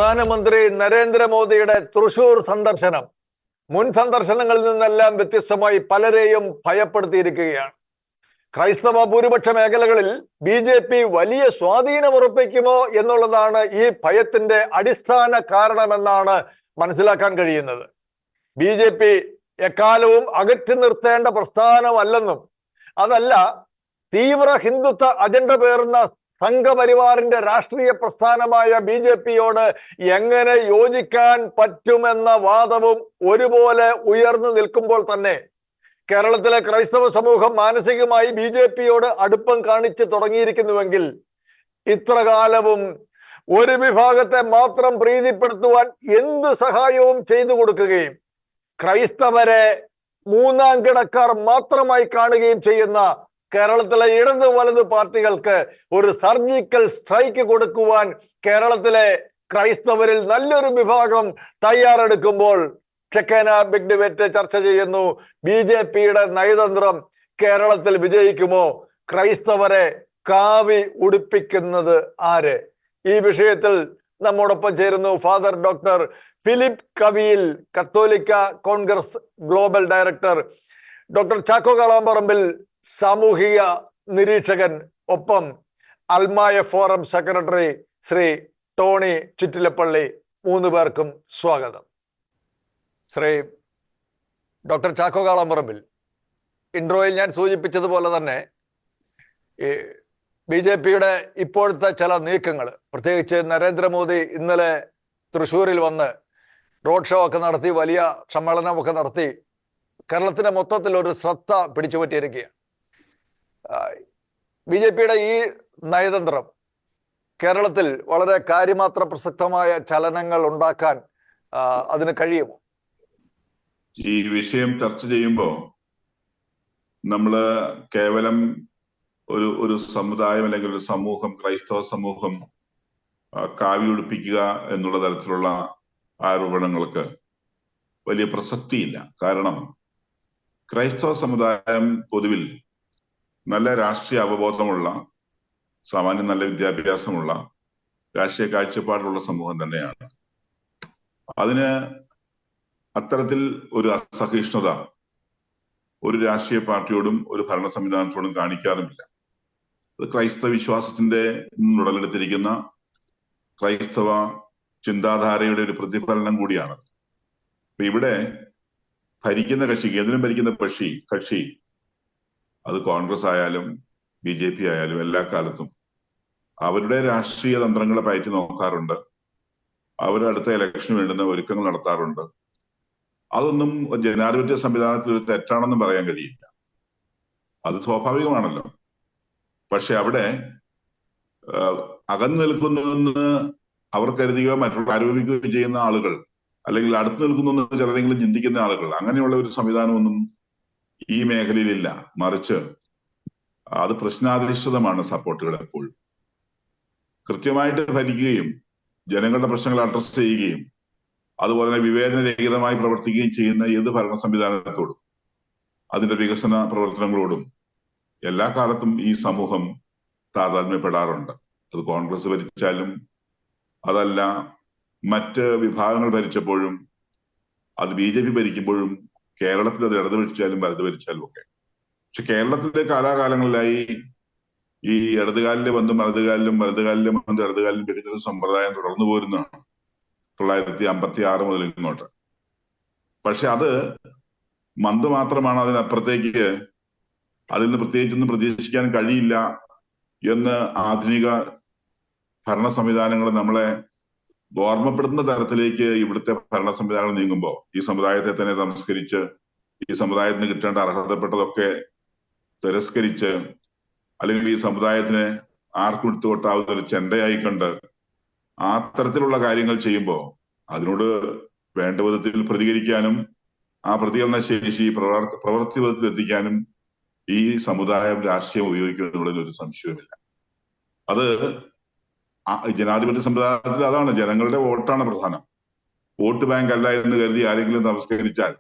പ്രധാനമന്ത്രി നരേന്ദ്രമോദിയുടെ തൃശൂർ സന്ദർശനം മുൻ സന്ദർശനങ്ങളിൽ നിന്നെല്ലാം വ്യത്യസ്തമായി പലരെയും ഭയപ്പെടുത്തിയിരിക്കുകയാണ്. ക്രൈസ്തവ ഭൂരിപക്ഷ മേഖലകളിൽ BJP വലിയ സ്വാധീനമുറപ്പിക്കുമോ എന്നുള്ളതാണ് ഈ ഭയത്തിന്റെ അടിസ്ഥാന കാരണമെന്നാണ് മനസ്സിലാക്കാൻ കഴിയുന്നത്. BJP എക്കാലവും അകറ്റി നിർത്തേണ്ട പ്രസ്ഥാനമല്ലെന്നും അതല്ല തീവ്ര ഹിന്ദുത്വ അജണ്ട പേറുന്ന സംഘപരിവാറിന്റെ രാഷ്ട്രീയ പ്രസ്ഥാനമായ BJPയോട് എങ്ങനെ യോജിക്കാൻ പറ്റുമെന്ന വാദവും ഒരുപോലെ ഉയർന്നു നിൽക്കുമ്പോൾ തന്നെ കേരളത്തിലെ ക്രൈസ്തവ സമൂഹം മാനസികമായി BJPയോട് അടുപ്പം കാണിച്ചു തുടങ്ങിയിരിക്കുന്നുവെങ്കിൽ ഇത്ര കാലവും ഒരു വിഭാഗത്തെ മാത്രം പ്രീതിപ്പെടുത്തുവാൻ എന്ത് സഹായവും ചെയ്തു കൊടുക്കുകയും ക്രൈസ്തവരെ മൂന്നാം കിടക്കാർ മാത്രമായി കാണുകയും ചെയ്യുന്ന കേരളത്തിലെ ഇടത് വലത് പാർട്ടികൾക്ക് ഒരു സർജിക്കൽ സ്ട്രൈക്ക് കൊടുക്കുവാൻ കേരളത്തിലെ ക്രൈസ്തവരിൽ നല്ലൊരു വിഭാഗം തയ്യാറെടുക്കുമ്പോൾ ഷെക്കേന ബിഗ് ഡിബേറ്റ് ചർച്ച ചെയ്യുന്നു. BJPയുടെ നയതന്ത്രം കേരളത്തിൽ വിജയിക്കുമോ? ക്രൈസ്തവരെ കാവി ഉടുപ്പിക്കുന്നത് ആര്? ഈ വിഷയത്തിൽ നമ്മോടൊപ്പം ചേരുന്നു ഫാദർ ഡോക്ടർ ഫിലിപ്പ് കവിയിൽ, കത്തോലിക്ക Congress global director, doctor Chacko Kalamparambil, സാമൂഹിക നിരീക്ഷകൻ, ഒപ്പം അൽമായ forum secretary Shri Tony Chittilappilly. 3 പേർക്കും സ്വാഗതം. ശ്രീ ഡോക്ടർ ചാക്കോ കാളാമ്പറമ്പിൽ, ഇൻട്രോയിൽ ഞാൻ സൂചിപ്പിച്ചതുപോലെ തന്നെ BJPയുടെ ഇപ്പോഴത്തെ ചില നീക്കങ്ങൾ, പ്രത്യേകിച്ച് നരേന്ദ്രമോദി ഇന്നലെ തൃശ്ശൂരിൽ വന്ന് റോഡ് ഷോ ഒക്കെ നടത്തി, വലിയ സമ്മേളനമൊക്കെ നടത്തി, കേരളത്തിന്റെ മൊത്തത്തിൽ ഒരു ശ്രദ്ധ പിടിച്ചുപറ്റിയിരിക്കുകയാണ്. BJPയുടെ ഈ നയതന്ത്രം കേരളത്തിൽ വളരെ കാര്യമാത്ര പ്രസക്തമായ ചലനങ്ങൾ ഉണ്ടാക്കാൻ അതിന് കഴിയുമോ? ഈ വിഷയം ചർച്ച ചെയ്യുമ്പോൾ നമ്മള് കേവലം ഒരു സമുദായം അല്ലെങ്കിൽ ഒരു സമൂഹം, ക്രൈസ്തവ സമൂഹം കാവി ഉടുപ്പിക്കുക എന്നുള്ള തരത്തിലുള്ള ആരോപണങ്ങൾക്ക് വലിയ പ്രസക്തിയില്ല. കാരണം ക്രൈസ്തവ സമുദായം പൊതുവിൽ നല്ല രാഷ്ട്രീയ അവബോധമുള്ള, സാമാന്യം നല്ല വിദ്യാഭ്യാസമുള്ള, രാഷ്ട്രീയ കാഴ്ചപ്പാടുള്ള സമൂഹം തന്നെയാണ്. അതിന് അത്തരത്തിൽ ഒരു അസഹിഷ്ണുത ഒരു രാഷ്ട്രീയ പാർട്ടിയോടും ഒരു ഭരണ സംവിധാനത്തോടും കാണിക്കാറുമില്ല. അത് ക്രൈസ്തവ വിശ്വാസത്തിന്റെ ഉടലെടുത്തിരിക്കുന്ന ക്രൈസ്തവ ചിന്താധാരയുടെ ഒരു പ്രതിഫലനം കൂടിയാണ്. അപ്പൊ ഇവിടെ ഭരിക്കുന്ന കക്ഷി, കേന്ദ്രം ഭരിക്കുന്ന കക്ഷി അത് കോൺഗ്രസ് ആയാലും BJP ആയാലും എല്ലാ കാലത്തും അവരുടെ രാഷ്ട്രീയ തന്ത്രങ്ങളെ പയറ്റി നോക്കാറുണ്ട്. അവർ അടുത്ത ഇലക്ഷന് വേണ്ടുന്ന ഒരുക്കങ്ങൾ നടത്താറുണ്ട്. അതൊന്നും ജനാധിപത്യ സംവിധാനത്തിൽ ഒരു തെറ്റാണെന്നും പറയാൻ കഴിയില്ല. അത് സ്വാഭാവികമാണല്ലോ. പക്ഷെ അവിടെ അകന്നു നിൽക്കുന്നുവെന്ന് അവർ കരുതുകയോ മറ്റുള്ള ആരോപിക്കുകയോ ചെയ്യുന്ന ആളുകൾ, അല്ലെങ്കിൽ അടുത്ത് നിൽക്കുന്നു ചിലരെങ്കിലും ചിന്തിക്കുന്ന ആളുകൾ, അങ്ങനെയുള്ള ഒരു സംവിധാനമൊന്നും ഈ മേഖലയിലില്ല. മറിച്ച് അത് പ്രശ്നാധിഷ്ഠിതമാണ്. സപ്പോർട്ടുകൾ എപ്പോഴും കൃത്യമായിട്ട് ഭരിക്കുകയും ജനങ്ങളുടെ പ്രശ്നങ്ങൾ അഡ്രസ് ചെയ്യുകയും അതുപോലെ തന്നെ വിവേചനരഹിതമായി പ്രവർത്തിക്കുകയും ചെയ്യുന്ന ഏത് ഭരണ സംവിധാനത്തോടും അതിന്റെ വികസന പ്രവർത്തനങ്ങളോടും എല്ലാ കാലത്തും ഈ സമൂഹം താതാത്മ്യപ്പെടാറുണ്ട്. അത് കോൺഗ്രസ് ഭരിച്ചാലും അതല്ല മറ്റ് വിഭാഗങ്ങൾ ഭരിച്ചപ്പോഴും, അത് BJP ഭരിക്കുമ്പോഴും, കേരളത്തിൽ അത് ഇടത് ഭരിച്ചാലും വലത് ഭരിച്ചാലും ഒക്കെ. പക്ഷെ കേരളത്തിലെ കാലാകാലങ്ങളിലായി ഈ ഇടതുകാലിലെ ബന്ധം വലതുകാലിലും, വലതുകാലിലെ ബന്ധം ഇടതുകാലിലും ഭരിക്കുന്ന സമ്പ്രദായം തുടർന്നു പോരുന്നതാണ് 1956 മുതൽ ഇങ്ങോട്ട്. പക്ഷെ അത് മന്ത് മാത്രമാണ്. അതിനപ്പുറത്തേക്ക് അതിൽ നിന്ന് പ്രത്യേകിച്ചൊന്നും പ്രതീക്ഷിക്കാൻ കഴിയില്ല എന്ന് ആധുനിക ഭരണ സംവിധാനങ്ങൾ നമ്മളെ ഓർമ്മപ്പെടുത്തുന്ന തരത്തിലേക്ക് ഇവിടുത്തെ ഭരണ സംവിധാനങ്ങൾ നീങ്ങുമ്പോൾ ഈ സമുദായത്തെ തന്നെ തമസ്കരിച്ച്, ഈ സമുദായത്തിന് കിട്ടേണ്ട അർഹതപ്പെട്ടതൊക്കെ തിരസ്കരിച്ച്, അല്ലെങ്കിൽ ഈ സമുദായത്തിന് ആർക്കും എടുത്തുകൊട്ടാവുന്ന ഒരു ചെണ്ടയായി കണ്ട് ആ തരത്തിലുള്ള കാര്യങ്ങൾ ചെയ്യുമ്പോൾ അതിനോട് വേണ്ട വിധത്തിൽ പ്രതികരിക്കാനും ആ പ്രതികരണ ശേഷി പ്രവൃത്തി വിധത്തിൽ എത്തിക്കാനും ഈ സമുദായം രാഷ്ട്രീയം ഉപയോഗിക്കുന്നതിനുള്ളതിൽ ഒരു സംശയവുമില്ല. അത് ജനാധിപത്യ സമ്പ്രദായത്തിൽ അതാണ്, ജനങ്ങളുടെ വോട്ടാണ് പ്രധാനം. വോട്ട് ബാങ്ക് അല്ല എന്ന് കരുതി ആരെങ്കിലും നമസ്കരിച്ചാൽ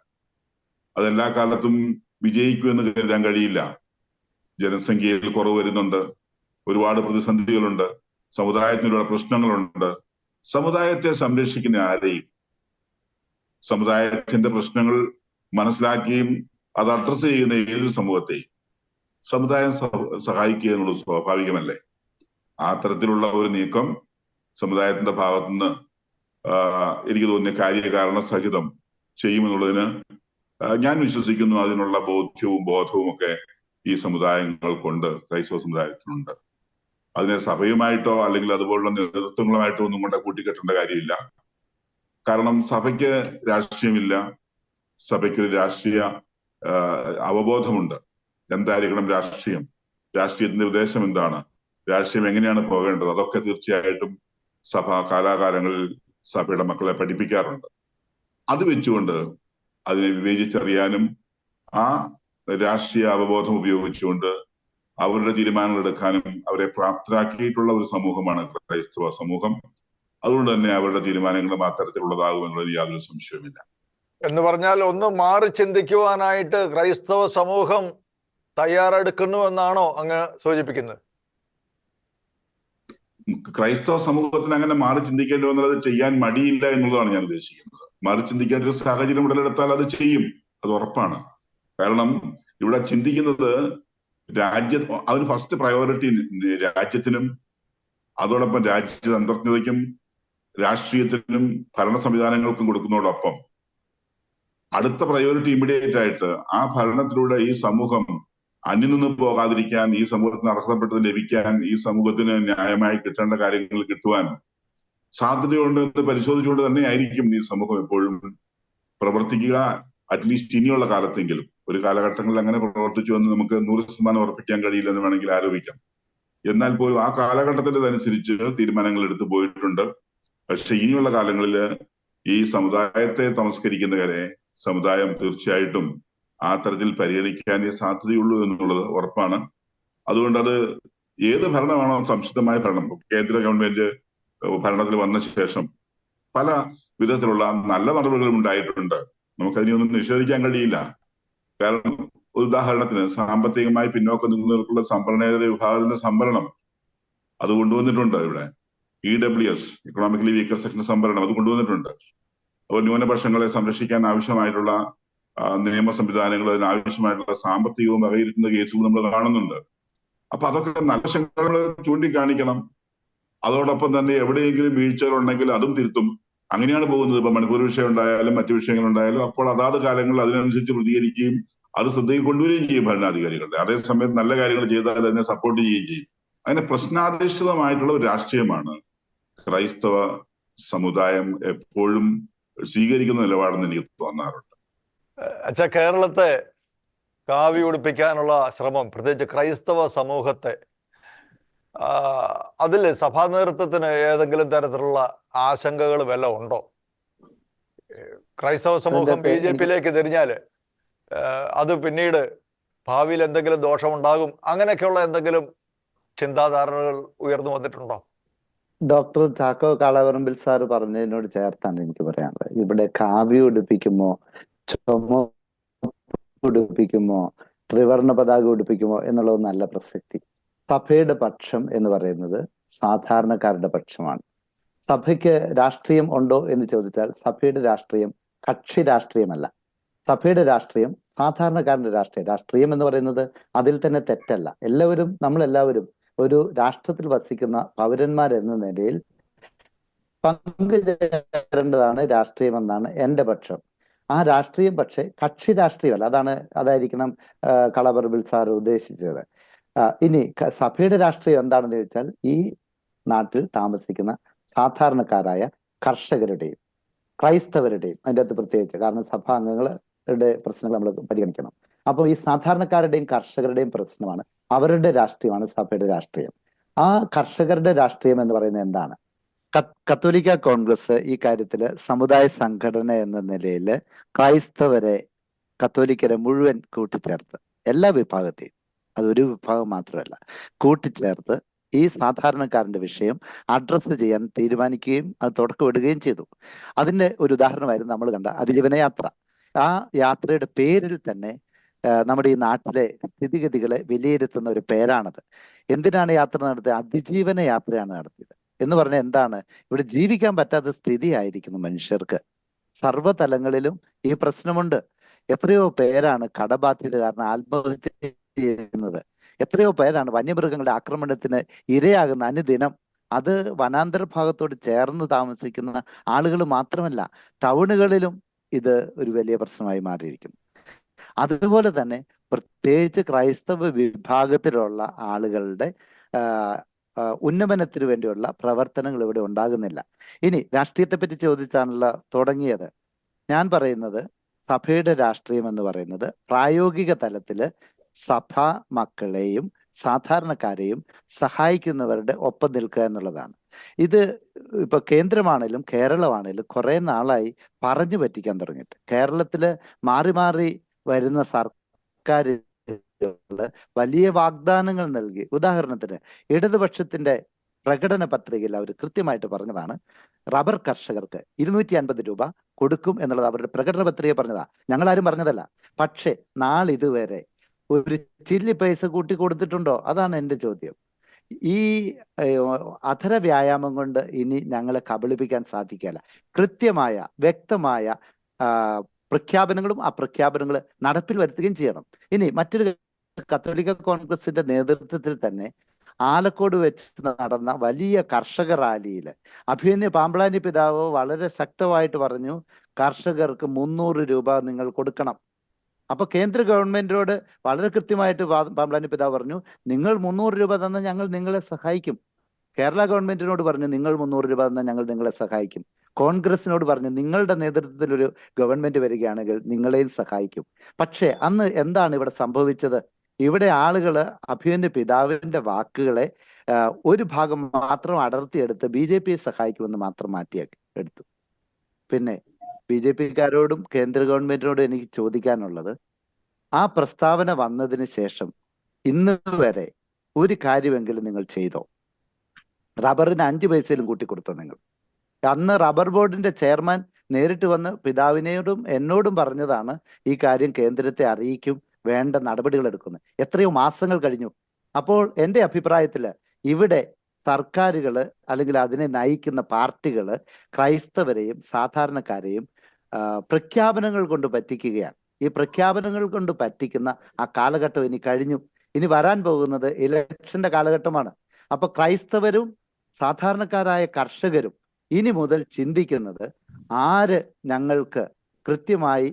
അതെല്ലാ കാലത്തും വിജയിക്കുമെന്ന് കരുതാൻ കഴിയില്ല. ജനസംഖ്യയിൽ കുറവ് വരുന്നുണ്ട്, ഒരുപാട് പ്രതിസന്ധികളുണ്ട്, സമുദായത്തിലുള്ള പ്രശ്നങ്ങളുണ്ട്, സമുദായത്തെ സംരക്ഷിക്കുന്ന ആരെയും, സമുദായത്തിന്റെ പ്രശ്നങ്ങൾ മനസ്സിലാക്കുകയും അത് അഡ്രസ് ചെയ്യുന്ന ഏതൊരു സമൂഹത്തെയും സമുദായം സഹായിക്കുക എന്നുള്ളത് സ്വാഭാവികമല്ലേ? ആ തരത്തിലുള്ള ഒരു നീക്കം സമുദായത്തിന്റെ ഭാഗത്തുനിന്ന് എനിക്ക് തോന്നിയ കാര്യകാരണ സഹിതം ചെയ്യുമെന്നുള്ളതിന് ഞാൻ വിശ്വസിക്കുന്നു. അതിനുള്ള ബോധവും ഒക്കെ ഈ സമുദായങ്ങൾക്കുണ്ട്, ക്രൈസ്തവ സമുദായത്തിനുണ്ട്. അതിനെ സഭയുമായിട്ടോ അല്ലെങ്കിൽ അതുപോലുള്ള നേതൃത്വങ്ങളുമായിട്ടോ ഒന്നും കൊണ്ട് കൂട്ടിക്കെട്ടേണ്ട കാര്യമില്ല. കാരണം സഭയ്ക്ക് രാഷ്ട്രീയമില്ല, സഭയ്ക്കൊരു രാഷ്ട്രീയ അവബോധമുണ്ട്. എന്തായിരിക്കണം രാഷ്ട്രീയം, രാഷ്ട്രീയത്തിന്റെ ഉദ്ദേശം എന്താണ്, രാഷ്ട്രീയം എങ്ങനെയാണ് പോകേണ്ടത്, അതൊക്കെ തീർച്ചയായിട്ടും സഭ കാലാകാലങ്ങളിൽ സഭയുടെ മക്കളെ പഠിപ്പിക്കാറുണ്ട്. അത് വെച്ചുകൊണ്ട് അതിനെ വിവേചിച്ചറിയാനും ആ രാഷ്ട്രീയ അവബോധം ഉപയോഗിച്ചുകൊണ്ട് അവരുടെ തീരുമാനങ്ങൾ എടുക്കാനും അവരെ പ്രാപ്തരാക്കിയിട്ടുള്ള ഒരു സമൂഹമാണ് ക്രൈസ്തവ സമൂഹം. അതുകൊണ്ട് തന്നെ അവരുടെ തീരുമാനങ്ങളും അത്തരത്തിലുള്ളതാകുമെന്നുള്ളതിൽ യാതൊരു സംശയവുമില്ല. എന്ന് പറഞ്ഞാൽ ഒന്ന് മാറി ചിന്തിക്കുവാനായിട്ട് ക്രൈസ്തവ സമൂഹം തയ്യാറെടുക്കുന്നു എന്നാണോ അങ്ങ് സൂചിപ്പിക്കുന്നത്? ക്രൈസ്തവ സമൂഹത്തിന് അങ്ങനെ മാറി ചിന്തിക്കേണ്ടി വന്നത് ചെയ്യാൻ മടിയില്ല എന്നുള്ളതാണ് ഞാൻ ഉദ്ദേശിക്കുന്നത്. മാറി ചിന്തിക്കേണ്ട ഒരു സാഹചര്യം ഉടലെടുത്താൽ അത് ചെയ്യും, അത് ഉറപ്പാണ്. കാരണം ഇവിടെ ചിന്തിക്കുന്നത് അതിന് ഫസ്റ്റ് പ്രയോറിറ്റി രാജ്യത്തിനും അതോടൊപ്പം രാജ്യ അന്തർജ്ഞതയ്ക്കും രാഷ്ട്രീയത്തിനും ഭരണ സംവിധാനങ്ങൾക്കും കൊടുക്കുന്നതോടൊപ്പം അടുത്ത പ്രയോറിറ്റി ഇമ്മീഡിയറ്റ് ആയിട്ട് ആ ഭരണത്തിലൂടെ ഈ സമൂഹം അന്യം നിന്ന് പോകാതിരിക്കാൻ, ഈ സമൂഹത്തിന് അർഹതപ്പെട്ടത് ലഭിക്കാൻ, ഈ സമൂഹത്തിന് ന്യായമായി കിട്ടേണ്ട കാര്യങ്ങൾ കിട്ടുവാൻ സാധ്യതയുണ്ട് എന്ന് പരിശോധിച്ചുകൊണ്ട് തന്നെ ആയിരിക്കും ഈ സമൂഹം എപ്പോഴും പ്രവർത്തിക്കുക. അറ്റ്ലീസ്റ്റ് ഇനിയുള്ള കാലത്തെങ്കിലും. ഒരു കാലഘട്ടങ്ങളിൽ അങ്ങനെ പ്രവർത്തിച്ചു എന്ന് നമുക്ക് 100% ഉറപ്പിക്കാൻ കഴിയില്ലെന്ന് വേണമെങ്കിൽ ആരോപിക്കാം. എന്നാൽ പോലും ആ കാലഘട്ടത്തിനനുസരിച്ച് തീരുമാനങ്ങൾ എടുത്തു പോയിട്ടുണ്ട്. പക്ഷെ ഇനിയുള്ള കാലങ്ങളിൽ ഈ സമുദായത്തെ തമസ്കരിക്കുന്നവരെ സമുദായം തീർച്ചയായിട്ടും ആ തരത്തിൽ പരിഗണിക്കാനേ സാധ്യതയുള്ളൂ എന്നുള്ളത് ഉറപ്പാണ്. അതുകൊണ്ട് അത് ഏത് ഭരണമാണോ സംശുദ്ധമായ ഭരണം, കേന്ദ്ര ഗവൺമെന്റ് ഭരണത്തിൽ വന്ന ശേഷം പല വിധത്തിലുള്ള നല്ല നടപടികളും ഉണ്ടായിട്ടുണ്ട്. നമുക്കതിനൊന്നും നിഷേധിക്കാൻ കഴിയില്ല. കാരണം ഒരു ഉദാഹരണത്തിന് സാമ്പത്തികമായി പിന്നോക്കം നിന്നവർക്കുള്ള സംവരണേതര വിഭാഗത്തിന്റെ സംവരണം അത് കൊണ്ടുവന്നിട്ടുണ്ട്. ഇവിടെ EWS, എക്കണോമിക്കലി വീക്കർ സെക്ഷൻ സംവരണം, അത് കൊണ്ടുവന്നിട്ടുണ്ട്. അപ്പോൾ ന്യൂനപക്ഷങ്ങളെ സംരക്ഷിക്കാൻ ആവശ്യമായിട്ടുള്ള നിയമ സംവിധാനങ്ങൾ, അതിനാവശ്യമായിട്ടുള്ള സാമ്പത്തികവും വകയിരുത്തുന്ന കേസുകൾ നമ്മൾ കാണുന്നുണ്ട്. അപ്പൊ അതൊക്കെ നല്ല വശങ്ങൾ ചൂണ്ടിക്കാണിക്കണം. അതോടൊപ്പം തന്നെ എവിടെയെങ്കിലും വീഴ്ചകൾ ഉണ്ടെങ്കിൽ അതും തിരുത്തും. അങ്ങനെയാണ് പോകുന്നത്. ഇപ്പൊ മണിപ്പൂർ വിഷയം ഉണ്ടായാലും മറ്റു വിഷയങ്ങളുണ്ടായാലും അപ്പോൾ അതാത് കാലങ്ങളിൽ അതിനനുസരിച്ച് പ്രതികരിക്കുകയും അത് ശ്രദ്ധയിൽ കൊണ്ടുവരികയും ചെയ്യും ഭരണാധികാരികളുടെ. അതേസമയം നല്ല കാര്യങ്ങൾ ചെയ്താൽ അതിനെ സപ്പോർട്ട് ചെയ്യുകയും ചെയ്യും. അങ്ങനെ പ്രശ്നാധിഷ്ഠിതമായിട്ടുള്ള ഒരു രാഷ്ട്രീയമാണ് ക്രൈസ്തവ സമുദായം എപ്പോഴും സ്വീകരിക്കുന്ന നിലപാടെന്ന് എനിക്ക് തോന്നാറുണ്ട്. അച്ഛാ, കേരളത്തെ കാവി ഉടുപ്പിക്കാനുള്ള ശ്രമം, പ്രത്യേകിച്ച് ക്രൈസ്തവ സമൂഹത്തെ, അതിൽ സഭാ നേതൃത്വത്തിന് ഏതെങ്കിലും തരത്തിലുള്ള ആശങ്കകൾ വല്ല ഉണ്ടോ? ക്രൈസ്തവ സമൂഹം BJP-യിലേക്ക് തിരിഞ്ഞാൽ അത് പിന്നീട് ഭാവിയിൽ എന്തെങ്കിലും ദോഷമുണ്ടാകും, അങ്ങനെയൊക്കെയുള്ള എന്തെങ്കിലും ചിന്താധാരണകൾ ഉയർന്നു വന്നിട്ടുണ്ടോ? ഡോക്ടർ ചാക്കോ കാളവറമ്പിൽ സാറ് പറഞ്ഞതിനോട് ചേർത്താണ് എനിക്ക് പറയാനുള്ളത്. ഇവിടെ കാവ്യ ഉടുപ്പിക്കുമോ, ചുമ ഉടുപ്പിക്കുമോ, ത്രിവർണ പതാക ഉടുപ്പിക്കുമോ എന്നുള്ളതൊന്നല്ല പ്രസക്തി. സഭയുടെ പക്ഷം എന്ന് പറയുന്നത് സാധാരണക്കാരുടെ പക്ഷമാണ്. സഭയ്ക്ക് രാഷ്ട്രീയം ഉണ്ടോ എന്ന് ചോദിച്ചാൽ സഭയുടെ രാഷ്ട്രീയം കക്ഷി രാഷ്ട്രീയമല്ല. സഭയുടെ രാഷ്ട്രീയം സാധാരണക്കാരന്റെ രാഷ്ട്രീയം. രാഷ്ട്രീയം എന്ന് പറയുന്നത് അതിൽ തന്നെ തെറ്റല്ല. നമ്മളെല്ലാവരും ഒരു രാഷ്ട്രത്തിൽ വസിക്കുന്ന പൗരന്മാരെന്ന നിലയിൽ പങ്കുചേരേണ്ടതാണ് രാഷ്ട്രീയം എന്നാണ് എൻ്റെ പക്ഷം. ആ രാഷ്ട്രീയം പക്ഷേ കക്ഷി രാഷ്ട്രീയമല്ല. അതായിരിക്കണം കളവറമ്പിൽ സാർ ഉദ്ദേശിച്ചത്. ഇനി സഭയുടെ രാഷ്ട്രീയം എന്താണെന്ന് ചോദിച്ചാൽ ഈ നാട്ടിൽ താമസിക്കുന്ന സാധാരണക്കാരായ കർഷകരുടെയും ക്രൈസ്തവരുടെയും, അതിൻ്റെ അകത്ത് പ്രത്യേകിച്ച്, കാരണം സഭാ അംഗങ്ങളുടെ പ്രശ്നങ്ങൾ നമ്മൾ പരിഗണിക്കണം. അപ്പോൾ ഈ സാധാരണക്കാരുടെയും കർഷകരുടെയും പ്രശ്നമാണ്, അവരുടെ രാഷ്ട്രീയമാണ് സഭയുടെ രാഷ്ട്രീയം. ആ കർഷകരുടെ രാഷ്ട്രീയം എന്ന് പറയുന്നത് എന്താണ്? കത്തോലിക്ക കോൺഗ്രസ് ഈ കാര്യത്തിൽ സമുദായ സംഘടന എന്ന നിലയിൽ ക്രൈസ്തവരെ, കത്തോലിക്കരെ മുഴുവൻ കൂട്ടിച്ചേർത്ത്, എല്ലാ വിഭാഗത്തെയും, അതൊരു വിഭാഗം മാത്രമല്ല, കൂട്ടിച്ചേർത്ത് ഈ സാധാരണക്കാരന്റെ വിഷയം അഡ്രസ്സ് ചെയ്യാൻ തീരുമാനിക്കുകയും അത് തുടക്കമിടുകയും ചെയ്തു. അതിന്റെ ഒരു ഉദാഹരണമായിരുന്നു നമ്മൾ കണ്ട അതിജീവന യാത്ര. ആ യാത്രയുടെ പേരിൽ തന്നെ നമ്മുടെ ഈ നാട്ടിലെ സ്ഥിതിഗതികളെ വിലയിരുത്തുന്ന ഒരു പേരാണത്. എന്തിനാണ് യാത്ര നടത്തിയത്? അതിജീവന യാത്രയാണ് നടത്തിയത്. എന്ന് പറഞ്ഞാൽ എന്താണ്? ഇവിടെ ജീവിക്കാൻ പറ്റാത്ത സ്ഥിതിയായിരിക്കുന്നു മനുഷ്യർക്ക്. സർവ്വതലങ്ങളിലും ഈ പ്രശ്നമുണ്ട്. എത്രയോ പേരാണ് കടബാധ്യത കാരണം ആത്മഹത്യ ചെയ്യുന്നത്. എത്രയോ പേരാണ് വന്യമൃഗങ്ങളുടെ ആക്രമണത്തിന് ഇരയാകുന്ന അനുദിനം. അത് വനാന്തര ഭാഗത്തോട് ചേർന്ന് താമസിക്കുന്ന ആളുകൾ മാത്രമല്ല, ടൗണുകളിലും ഇത് ഒരു വലിയ പ്രശ്നമായി മാറിയിരിക്കുന്നു. അതുപോലെ തന്നെ പ്രത്യേകിച്ച് ക്രൈസ്തവ വിഭാഗത്തിലുള്ള ആളുകളുടെ ഉന്നമനത്തിന് വേണ്ടിയുള്ള പ്രവർത്തനങ്ങൾ ഇവിടെ ഉണ്ടാകുന്നില്ല. ഇനി രാഷ്ട്രീയത്തെ പറ്റി ചോദിച്ചാണല്ലോ തുടങ്ങിയത്. ഞാൻ പറയുന്നത് സഭയുടെ രാഷ്ട്രീയം എന്ന് പറയുന്നത് പ്രായോഗിക തലത്തില് സഭാ മക്കളെയും സാധാരണക്കാരെയും സഹായിക്കുന്നവരുടെ ഒപ്പം നിൽക്കുക എന്നുള്ളതാണ്. ഇത് ഇപ്പൊ കേന്ദ്രമാണേലും കേരളമാണേലും കുറെ നാളായി പറഞ്ഞു പറ്റിക്കാൻ തുടങ്ങിയിട്ട്. കേരളത്തില് മാറി മാറി വരുന്ന സർക്കാർ വലിയ വാഗ്ദാനങ്ങൾ നൽകി. ഉദാഹരണത്തിന് ഇടതുപക്ഷത്തിന്റെ പ്രകടന പത്രികയിൽ അവർ കൃത്യമായിട്ട് പറഞ്ഞതാണ് റബ്ബർ കർഷകർക്ക് 250 രൂപ കൊടുക്കും എന്നുള്ളത് അവരുടെ പ്രകടന പത്രിക പറഞ്ഞതാ, ഞങ്ങളാരും പറഞ്ഞതല്ല. പക്ഷെ നാളിതുവരെ ഒരു ചില്ലി പൈസ കൂട്ടി കൊടുത്തിട്ടുണ്ടോ? അതാണ് എൻ്റെ ചോദ്യം. ഈ അധര വ്യായാമം കൊണ്ട് ഇനി ഞങ്ങളെ കബളിപ്പിക്കാൻ സാധിക്കില്ല. കൃത്യമായ വ്യക്തമായ പ്രഖ്യാപനങ്ങളും ആ പ്രഖ്യാപനങ്ങൾ നടപ്പിൽ വരുത്തുകയും ചെയ്യണം. ഇനി മറ്റൊരു കത്തോലിക്ക കോൺഗ്രസിന്റെ നേതൃത്വത്തിൽ തന്നെ ആലക്കോട് വെച്ച് നടന്ന വലിയ കർഷക റാലിയിൽ അഭിമന്യ പാമ്പ്ളാനി പിതാവ് വളരെ ശക്തമായിട്ട് പറഞ്ഞു, കർഷകർക്ക് 300 രൂപ നിങ്ങൾ കൊടുക്കണം. അപ്പൊ കേന്ദ്ര ഗവൺമെന്റിനോട് വളരെ കൃത്യമായിട്ട് പാമ്പ്ളാനി പിതാവ് പറഞ്ഞു, നിങ്ങൾ 300 രൂപ തന്നാൽ ഞങ്ങൾ നിങ്ങളെ സഹായിക്കും. കേരള ഗവൺമെന്റിനോട് പറഞ്ഞു, നിങ്ങൾ 300 രൂപ തന്നാൽ ഞങ്ങൾ നിങ്ങളെ സഹായിക്കും. കോൺഗ്രസിനോട് പറഞ്ഞു, നിങ്ങളുടെ നേതൃത്വത്തിൽ ഒരു ഗവൺമെന്റ് വരികയാണെങ്കിൽ നിങ്ങളെയും സഹായിക്കും. പക്ഷേ അന്ന് എന്താണ് ഇവിടെ സംഭവിച്ചത്? ഇവിടെ ആളുകള് അഭിമന്യ പിതാവിന്റെ വാക്കുകളെ ഒരു ഭാഗം മാത്രം അടർത്തിയെടുത്ത് BJPയെ സഹായിക്കുമെന്ന് മാത്രം മാറ്റിയാക്കി എടുത്തു. പിന്നെ BJPക്കാരോടും കേന്ദ്ര ഗവൺമെന്റിനോടും എനിക്ക് ചോദിക്കാനുള്ളത്, ആ പ്രസ്താവന വന്നതിന് ശേഷം ഇന്ന് വരെ ഒരു കാര്യമെങ്കിലും നിങ്ങൾ ചെയ്തോ? റബ്ബറിന് 5 പൈസയിലും കൂട്ടിക്കൊടുത്തോ നിങ്ങൾ? അന്ന് റബ്ബർ ബോർഡിന്റെ ചെയർമാൻ നേരിട്ട് വന്ന് പിതാവിനോടും എന്നോടും പറഞ്ഞതാണ് ഈ കാര്യം കേന്ദ്രത്തെ അറിയിക്കും, വേണ്ട നടപടികൾ എടുക്കുന്നത്. എത്രയോ മാസങ്ങൾ കഴിഞ്ഞു. അപ്പോൾ എൻ്റെ അഭിപ്രായത്തില് ഇവിടെ സർക്കാരുകള് അല്ലെങ്കിൽ അതിനെ നയിക്കുന്ന പാർട്ടികള് ക്രൈസ്തവരെയും സാധാരണക്കാരെയും പ്രഖ്യാപനങ്ങൾ കൊണ്ട് പറ്റിക്കുകയാണ്. ഈ പ്രഖ്യാപനങ്ങൾ കൊണ്ട് പറ്റിക്കുന്ന ആ കാലഘട്ടം ഇനി കഴിഞ്ഞു. ഇനി വരാൻ പോകുന്നത് ഇലക്ഷന്റെ കാലഘട്ടമാണ്. അപ്പൊ ക്രൈസ്തവരും സാധാരണക്കാരായ കർഷകരും ഇനി മുതൽ ചിന്തിക്കുന്നത് ആര് ഞങ്ങൾക്ക് കൃത്യമായി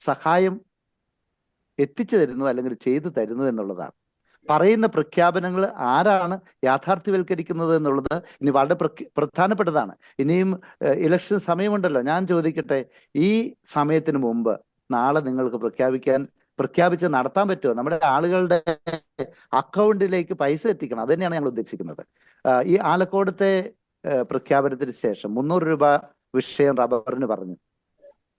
സഹായം എത്തിച്ചു തരുന്നു അല്ലെങ്കിൽ ചെയ്തു തരുന്നു എന്നുള്ളതാണ്. പറയുന്ന പ്രഖ്യാപനങ്ങൾ ആരാണ് യാഥാർത്ഥ്യവൽക്കരിക്കുന്നത് എന്നുള്ളത് ഇനി വളരെ പ്രധാനപ്പെട്ടതാണ്. ഇനിയും ഇലക്ഷൻ സമയമുണ്ടല്ലോ. ഞാൻ ചോദിക്കട്ടെ, ഈ സമയത്തിന് മുമ്പ് നാളെ നിങ്ങൾക്ക് പ്രഖ്യാപിച്ച് നടത്താൻ പറ്റുമോ? നമ്മുടെ ആളുകളുടെ അക്കൗണ്ടിലേക്ക് പൈസ എത്തിക്കണം. അത് തന്നെയാണ് ഞങ്ങൾ ഉദ്ദേശിക്കുന്നത്. ഈ ആലക്കോടത്തെ പ്രഖ്യാപനത്തിന് ശേഷം 300 രൂപ വിഷയം റബ്ബറിന് പറഞ്ഞു.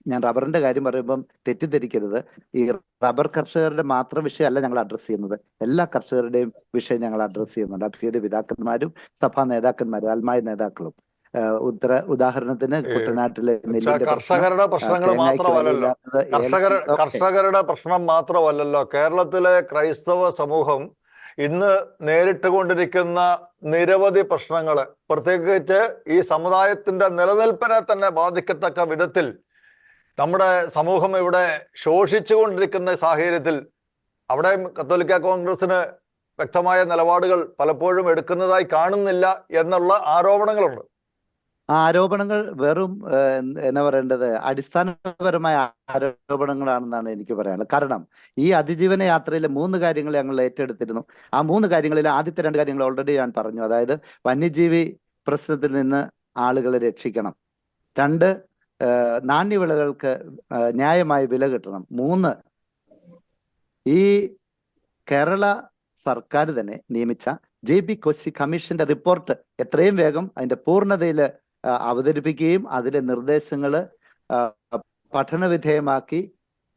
ഞാൻ റബ്ബറിന്റെ കാര്യം പറയുമ്പം തെറ്റിദ്ധരിക്കരുത്. ഈ റബ്ബർ കർഷകരുടെ മാത്രം വിഷയമല്ല ഞങ്ങൾ അഡ്രസ്സ് ചെയ്യുന്നത്, എല്ലാ കർഷകരുടെയും വിഷയം ഞങ്ങൾ അഡ്രസ്സ് ചെയ്യുന്നുണ്ട്. അഭിമന്യ പിതാക്കന്മാരും സഭാ നേതാക്കന്മാരും ആത്മായ നേതാക്കളും. ഉദാഹരണത്തിന് കുട്ടനാട്ടിലെ കർഷകരുടെ പ്രശ്നങ്ങൾ മാത്രമല്ലല്ലോ, കർഷകരുടെ പ്രശ്നം മാത്രമല്ലല്ലോ, കേരളത്തിലെ ക്രൈസ്തവ സമൂഹം ഇന്ന് നേരിട്ട് കൊണ്ടിരിക്കുന്ന നിരവധി പ്രശ്നങ്ങൾ, പ്രത്യേകിച്ച് ഈ സമുദായത്തിന്റെ നിലനിൽപ്പിനെ തന്നെ ബാധിക്കത്തക്ക വിധത്തിൽ നമ്മുടെ സമൂഹം ഇവിടെ ശോഷിച്ചുകൊണ്ടിരിക്കുന്ന സാഹചര്യത്തിൽ അവിടെ കത്തോലിക്ക കോൺഗ്രസിന് വ്യക്തമായ നിലപാടുകൾ പലപ്പോഴും എടുക്കുന്നതായി കാണുന്നില്ല എന്നുള്ള ആരോപണങ്ങളുണ്ട്. ആ ആരോപണങ്ങൾ വെറും എന്നാ പറയേണ്ടത് അടിസ്ഥാനപരമായ ആരോപണങ്ങളാണെന്നാണ് എനിക്ക് പറയാനുള്ളത്. കാരണം ഈ അതിജീവന യാത്രയിലെ 3 കാര്യങ്ങൾ ഞങ്ങൾ ഏറ്റെടുത്തിരുന്നു. ആ 3 കാര്യങ്ങളിൽ ആദ്യത്തെ 2 കാര്യങ്ങൾ ഓൾറെഡി ഞാൻ പറഞ്ഞു. അതായത് വന്യജീവി പ്രശ്നത്തിൽ നിന്ന് ആളുകളെ രക്ഷിക്കണം. 2, നാണ്യവിളകൾക്ക് ന്യായമായ വില കിട്ടണം. 3, ഈ കേരള സർക്കാർ തന്നെ നിയമിച്ച JB കൊച്ചി കമ്മീഷന്റെ റിപ്പോർട്ട് എത്രയും വേഗം അതിന്റെ പൂർണ്ണതയിൽ അവതരിപ്പിക്കുകയും അതിലെ നിർദ്ദേശങ്ങൾ പഠനവിധേയമാക്കി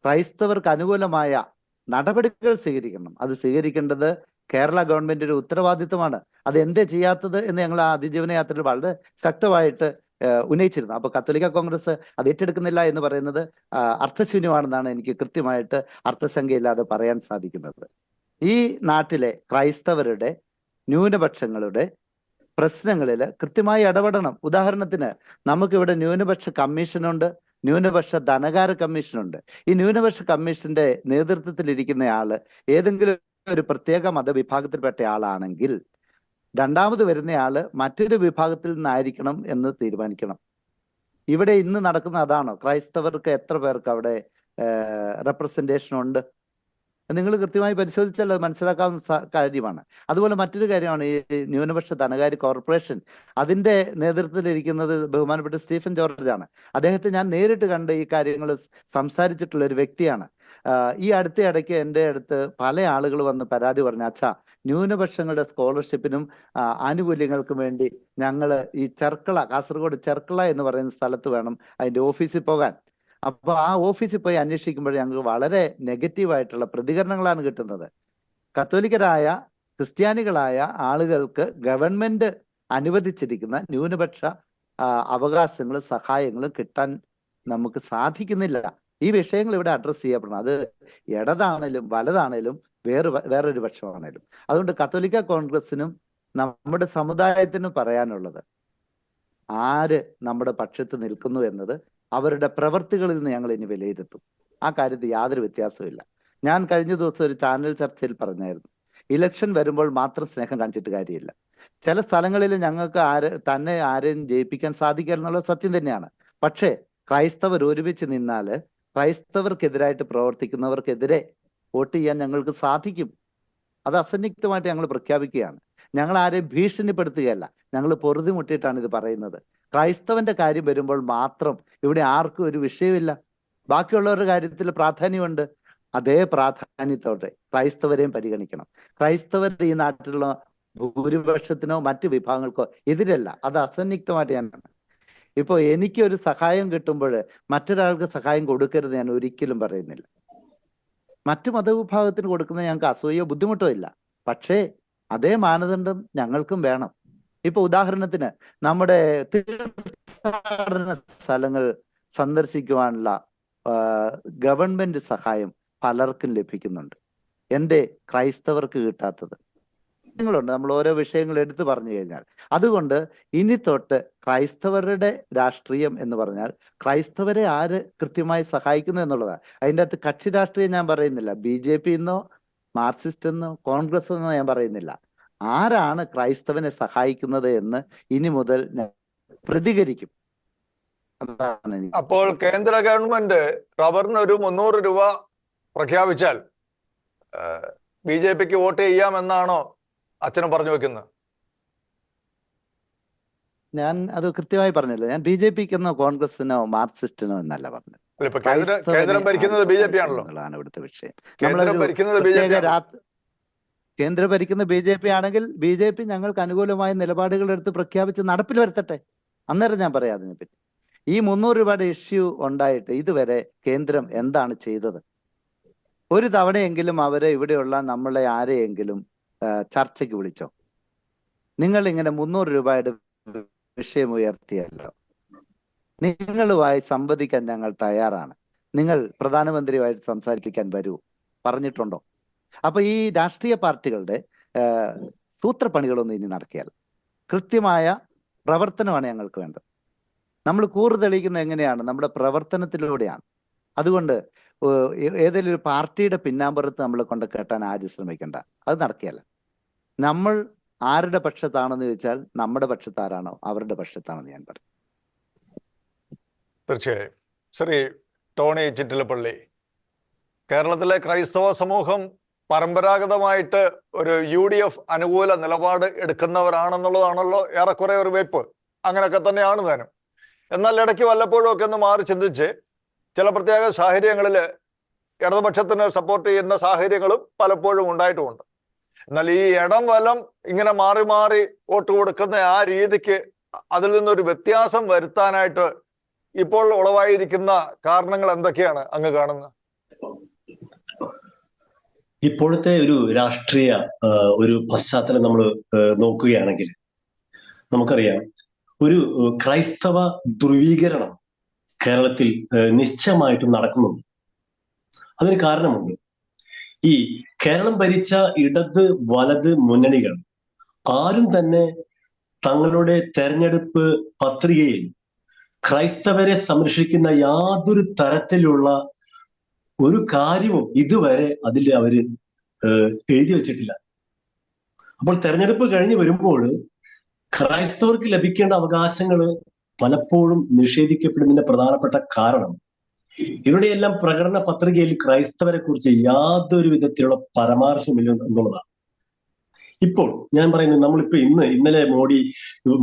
ക്രൈസ്തവർക്ക് അനുകൂലമായ നടപടികൾ സ്വീകരിക്കണം. അത് സ്വീകരിക്കേണ്ടത് കേരള ഗവൺമെന്റിന്റെ ഉത്തരവാദിത്വമാണ്. അത് എന്തേ ചെയ്യാത്തത് എന്ന് ഞങ്ങൾ ആ അതിജീവന യാത്രയിൽ വളരെ ശക്തമായിട്ട് ഉന്നയിച്ചിരുന്നു. അപ്പൊ കത്തോലിക്ക കോൺഗ്രസ് അത് ഏറ്റെടുക്കുന്നില്ല എന്ന് പറയുന്നത് അർത്ഥശൂന്യമാണെന്നാണ് എനിക്ക് കൃത്യമായിട്ട് അർത്ഥസംഖ്യയില്ലാതെ പറയാൻ സാധിക്കുന്നത്. ഈ നാട്ടിലെ ക്രൈസ്തവരുടെ ന്യൂനപക്ഷങ്ങളുടെ പ്രശ്നങ്ങളിൽ കൃത്യമായി ഇടപെടണം. ഉദാഹരണത്തിന് നമുക്കിവിടെ ന്യൂനപക്ഷ കമ്മീഷനുണ്ട്, ന്യൂനപക്ഷ ധനകാര കമ്മീഷനുണ്ട്. ഈ ന്യൂനപക്ഷ കമ്മീഷന്റെ നേതൃത്വത്തിലിരിക്കുന്ന ആള് ഏതെങ്കിലും ഒരു പ്രത്യേക മതവിഭാഗത്തിൽപ്പെട്ട ആളാണെങ്കിൽ രണ്ടാമത് വരുന്നയാള് മറ്റൊരു വിഭാഗത്തിൽ നിന്നായിരിക്കണം എന്ന് തീരുമാനിക്കണം. ഇവിടെ ഇന്ന് നടക്കുന്ന അതാണോ? ക്രൈസ്തവർക്ക് എത്ര പേർക്ക് അവിടെ റെപ്രസെന്റേഷൻ ഉണ്ട്? നിങ്ങൾ കൃത്യമായി പരിശോധിച്ചാൽ അത് മനസ്സിലാക്കാവുന്ന കാര്യമാണ്. അതുപോലെ മറ്റൊരു കാര്യമാണ് ഈ ന്യൂനപക്ഷ ധനകാര്യ കോർപ്പറേഷൻ. അതിന്റെ നേതൃത്വത്തിലിരിക്കുന്നത് ബഹുമാനപ്പെട്ട സ്റ്റീഫൻ ജോർജ് ആണ്. അദ്ദേഹത്തെ ഞാൻ നേരിട്ട് കണ്ട് ഈ കാര്യങ്ങൾ സംസാരിച്ചിട്ടുള്ള ഒരു വ്യക്തിയാണ്. ഈ ഇടയ്ക്ക് എൻ്റെ അടുത്ത് പല ആളുകൾ വന്ന് പരാതി പറഞ്ഞു, അച്ഛാ, ന്യൂനപക്ഷങ്ങളുടെ സ്കോളർഷിപ്പിനും ആനുകൂല്യങ്ങൾക്കും വേണ്ടി ഞങ്ങൾ ഈ ചെർക്കള, കാസർഗോഡ് ചെർക്കള എന്ന് പറയുന്ന സ്ഥലത്ത് വേണം അതിന്റെ ഓഫീസിൽ പോകാൻ. അപ്പോൾ ആ ഓഫീസിൽ പോയി അന്വേഷിക്കുമ്പോൾ ഞങ്ങൾക്ക് വളരെ നെഗറ്റീവായിട്ടുള്ള പ്രതികരണങ്ങളാണ് കിട്ടുന്നത്. കത്തോലിക്കരായ ക്രിസ്ത്യാനികളായ ആളുകൾക്ക് ഗവൺമെന്റ് അനുവദിച്ചിരിക്കുന്ന ന്യൂനപക്ഷ അവകാശങ്ങളും സഹായങ്ങളും കിട്ടാൻ നമുക്ക് സാധിക്കുന്നില്ല. ഈ വിഷയങ്ങൾ ഇവിടെ അഡ്രസ്സ് ചെയ്യപ്പെടണം. അത് ഇടതാണേലും വലതാണേലും വേറൊരു പക്ഷമാണേലും. അതുകൊണ്ട് കത്തോലിക്ക കോൺഗ്രസിനും നമ്മുടെ സമുദായത്തിനും പറയാനുള്ളത്, ആര് നമ്മുടെ പക്ഷത്ത് നിൽക്കുന്നു എന്നത് അവരുടെ പ്രവൃത്തികളിൽ നിന്ന് ഞങ്ങൾ ഇനി വിലയിരുത്തും. ആ കാര്യത്തിൽ യാതൊരു വ്യത്യാസമില്ല. ഞാൻ കഴിഞ്ഞ ദിവസം ഒരു ചാനൽ ചർച്ചയിൽ പറഞ്ഞായിരുന്നു, ഇലക്ഷൻ വരുമ്പോൾ മാത്രം സ്നേഹം കാണിച്ചിട്ട് കാര്യമില്ല. ചില സ്ഥലങ്ങളിൽ ഞങ്ങൾക്ക് ആരെയും ജയിപ്പിക്കാൻ സാധിക്കുക എന്നുള്ളത് സത്യം തന്നെയാണ്. പക്ഷേ ക്രൈസ്തവർ ഒരുമിച്ച് നിന്നാല് ക്രൈസ്തവർക്കെതിരായിട്ട് പ്രവർത്തിക്കുന്നവർക്കെതിരെ വോട്ട് ചെയ്യാൻ ഞങ്ങൾക്ക് സാധിക്കും. അത് അസന്നിഗ്ധമായിട്ട് ഞങ്ങൾ പ്രഖ്യാപിക്കുകയാണ്. ഞങ്ങൾ ആരെയും ഭീഷണിപ്പെടുത്തുകയല്ല, ഞങ്ങൾ പൊറുതി മുട്ടിയിട്ടാണ് ഇത് പറയുന്നത്. ക്രൈസ്തവന്റെ കാര്യം വരുമ്പോൾ മാത്രം ഇവിടെ ആർക്കും ഒരു വിഷയമില്ല. ബാക്കിയുള്ളവരുടെ കാര്യത്തിൽ പ്രാധാന്യമുണ്ട്. അതേ പ്രാധാന്യത്തോടെ ക്രൈസ്തവരെയും പരിഗണിക്കണം. ക്രൈസ്തവർ ഈ നാട്ടിലുള്ള ഭൂരിപക്ഷത്തിനോ മറ്റു വിഭാഗങ്ങൾക്കോ എതിരല്ല. അത് അസന്നിഗ്ധമായിട്ട് ഞാനാണ്. ഇപ്പോൾ എനിക്കൊരു സഹായം കിട്ടുമ്പോൾ മറ്റൊരാൾക്ക് സഹായം കൊടുക്കരുത് ഞാൻ ഒരിക്കലും പറയുന്നില്ല. മറ്റു മതവിഭാഗത്തിന് കൊടുക്കുന്നത് ഞങ്ങൾക്ക് അസൂയോ ബുദ്ധിമുട്ടോ ഇല്ല. പക്ഷേ അതേ മാനദണ്ഡം ഞങ്ങൾക്കും വേണം. ഇപ്പൊ ഉദാഹരണത്തിന് നമ്മുടെ തീർത്ഥാടന സ്ഥലങ്ങൾ സന്ദർശിക്കുവാനുള്ള ഗവൺമെന്റ് സഹായം പലർക്കും ലഭിക്കുന്നുണ്ട്. എന്റെ ക്രൈസ്തവർക്ക് കിട്ടാത്തത് നിങ്ങളുണ്ട്. നമ്മൾ ഓരോ വിഷയങ്ങൾ എടുത്തു പറഞ്ഞു കഴിഞ്ഞാൽ, അതുകൊണ്ട് ഇനി തൊട്ട് ക്രൈസ്തവരുടെ രാഷ്ട്രീയം എന്ന് പറഞ്ഞാൽ ക്രൈസ്തവരെ ആര് കൃത്യമായി സഹായിക്കുന്നു എന്നുള്ളതാണ്. അതിൻ്റെ അകത്ത് കക്ഷി രാഷ്ട്രീയം ഞാൻ പറയുന്നില്ല. BJP എന്നോ മാർക്സിസ്റ്റ് എന്നോ കോൺഗ്രസ് എന്നോ ഞാൻ പറയുന്നില്ല. ആരാണ് ക്രൈസ്തവനെ സഹായിക്കുന്നത് എന്ന് ഇനി മുതൽ ഞാൻ പ്രതികരിക്കും. അതാണ്. അപ്പോൾ കേന്ദ്ര ഗവൺമെന്റ് റബ്ബറിന് ഒരു 300 രൂപ പ്രഖ്യാപിച്ചാൽ BJPക്ക് വോട്ട് ചെയ്യാമെന്നാണോ അച്ഛനും പറഞ്ഞു വെക്കുന്നത്? ഞാൻ അത് കൃത്യമായി പറഞ്ഞില്ല. ഞാൻ BJPക്കെന്നോ കോൺഗ്രസിനോ മാർക്സിസ്റ്റിനോ എന്നല്ല പറഞ്ഞത്. ഇപ്പൊ കേന്ദ്രം ഭരിക്കുന്നത് BJP ആണല്ലോ. ഇവിടുത്തെ വിഷയം. കേന്ദ്രം ഭരിക്കുന്നത് BJP കേന്ദ്രം ഭരിക്കുന്ന BJP ആണെങ്കിൽ BJP ഞങ്ങൾക്ക് അനുകൂലമായ നിലപാടുകൾ എടുത്ത് പ്രഖ്യാപിച്ച് നടപ്പിൽ വരുത്തട്ടെ. അന്നേരം ഞാൻ പറയാം അതിനെപ്പറ്റി. ഈ 300 രൂപയുടെ ഇഷ്യൂ ഉണ്ടായിട്ട് ഇതുവരെ കേന്ദ്രം എന്താണ് ചെയ്തത്? ഒരു തവണയെങ്കിലും അവരെ ഇവിടെയുള്ള നമ്മളെ ആരെയെങ്കിലും ചർച്ചയ്ക്ക് വിളിച്ചോ? നിങ്ങൾ ഇങ്ങനെ 300 രൂപയുടെ വിഷയം ഉയർത്തിയല്ലോ. നിങ്ങളുമായി സംവദിക്കാൻ ഞങ്ങൾ തയ്യാറാണ്, നിങ്ങൾ പ്രധാനമന്ത്രിയുമായിട്ട് സംസാരിക്കാൻ വരൂ പറഞ്ഞിട്ടുണ്ടോ? അപ്പൊ ഈ രാഷ്ട്രീയ പാർട്ടികളുടെ സൂത്രപ്പണികളൊന്നും ഇനി നടക്കിയാൽ കൃത്യമായ പ്രവർത്തനമാണ് ഞങ്ങൾക്ക് വേണ്ടത്. നമ്മൾ കൂറ് തെളിയിക്കുന്നത് എങ്ങനെയാണ്? നമ്മുടെ പ്രവർത്തനത്തിലൂടെയാണ്. അതുകൊണ്ട് ഏതെങ്കിലും ഒരു പാർട്ടിയുടെ പിന്നാമ്പുറത്ത് നമ്മൾ കൊണ്ട് കേട്ടാൻ ആരും ശ്രമിക്കണ്ട. അത് നടക്കുകയല്ല. നമ്മൾ ആരുടെ പക്ഷത്താണെന്ന് ചോദിച്ചാൽ നമ്മുടെ പക്ഷത്താരാണോ അവരുടെ പക്ഷത്താണെന്ന് ഞാൻ പറയും. തീർച്ചയായും. ശ്രീ ടോണി ചിറ്റിലപ്പള്ളി, കേരളത്തിലെ ക്രൈസ്തവ സമൂഹം പരമ്പരാഗതമായിട്ട് ഒരു UDF അനുകൂല നിലപാട് എടുക്കുന്നവരാണെന്നുള്ളതാണല്ലോ ഏറെക്കുറെ ഒരു വെപ്പ്. അങ്ങനെയൊക്കെ തന്നെയാണ് താനും. എന്നാൽ ഇടയ്ക്ക് വല്ലപ്പോഴും ഒക്കെ ഒന്ന് മാറി ചിന്തിച്ച് ചില പ്രത്യേക സാഹചര്യങ്ങളിൽ ഇടതുപക്ഷത്തിന് സപ്പോർട്ട് ചെയ്യുന്ന സാഹചര്യങ്ങളും പലപ്പോഴും ഉണ്ടായിട്ടുമുണ്ട്. എന്നാൽ ഈ ഇടം വലം ഇങ്ങനെ മാറി മാറി വോട്ട് കൊടുക്കുന്ന ആ രീതിക്ക് അതിൽ നിന്നൊരു വ്യത്യാസം വരുത്താനായിട്ട് ഇപ്പോൾ ഉളവായിരിക്കുന്ന കാരണങ്ങൾ എന്തൊക്കെയാണ് അങ്ങ് കാണുന്നത്? ഇപ്പോഴത്തെ ഒരു രാഷ്ട്രീയ ഒരു പശ്ചാത്തലം നമ്മൾ നോക്കുകയാണെങ്കിൽ നമുക്കറിയാം, ഒരു ക്രൈസ്തവ ധ്രുവീകരണം കേരളത്തിൽ നിശ്ചയമായിട്ടും നടക്കുന്നുണ്ട്. അതിന് കാരണമുണ്ട്. ഈ കേരളം ഭരിച്ച ഇടത് വലത് മുന്നണികൾ ആരും തന്നെ തങ്ങളുടെ തെരഞ്ഞെടുപ്പ് പത്രികയിൽ ക്രൈസ്തവരെ സംരക്ഷിക്കുന്ന യാതൊരു തരത്തിലുള്ള ഒരു കാര്യവും ഇതുവരെ അതിൽ അവര് എഴുതി വെച്ചിട്ടില്ല. അപ്പോൾ തെരഞ്ഞെടുപ്പ് കഴിഞ്ഞ് വരുമ്പോൾ ക്രൈസ്തവർക്ക് ലഭിക്കേണ്ട അവകാശങ്ങൾ പലപ്പോഴും നിഷേധിക്കപ്പെടുന്നതിന്റെ പ്രധാനപ്പെട്ട കാരണം ഇവരുടെയെല്ലാം പ്രകടന പത്രികയിൽ ക്രൈസ്തവരെ കുറിച്ച് യാതൊരു വിധത്തിലുള്ള പരാമർശമില്ല എന്നുള്ളതാണ്. ഇപ്പോൾ ഞാൻ പറയുന്നത്, നമ്മളിപ്പോ ഇന്നലെ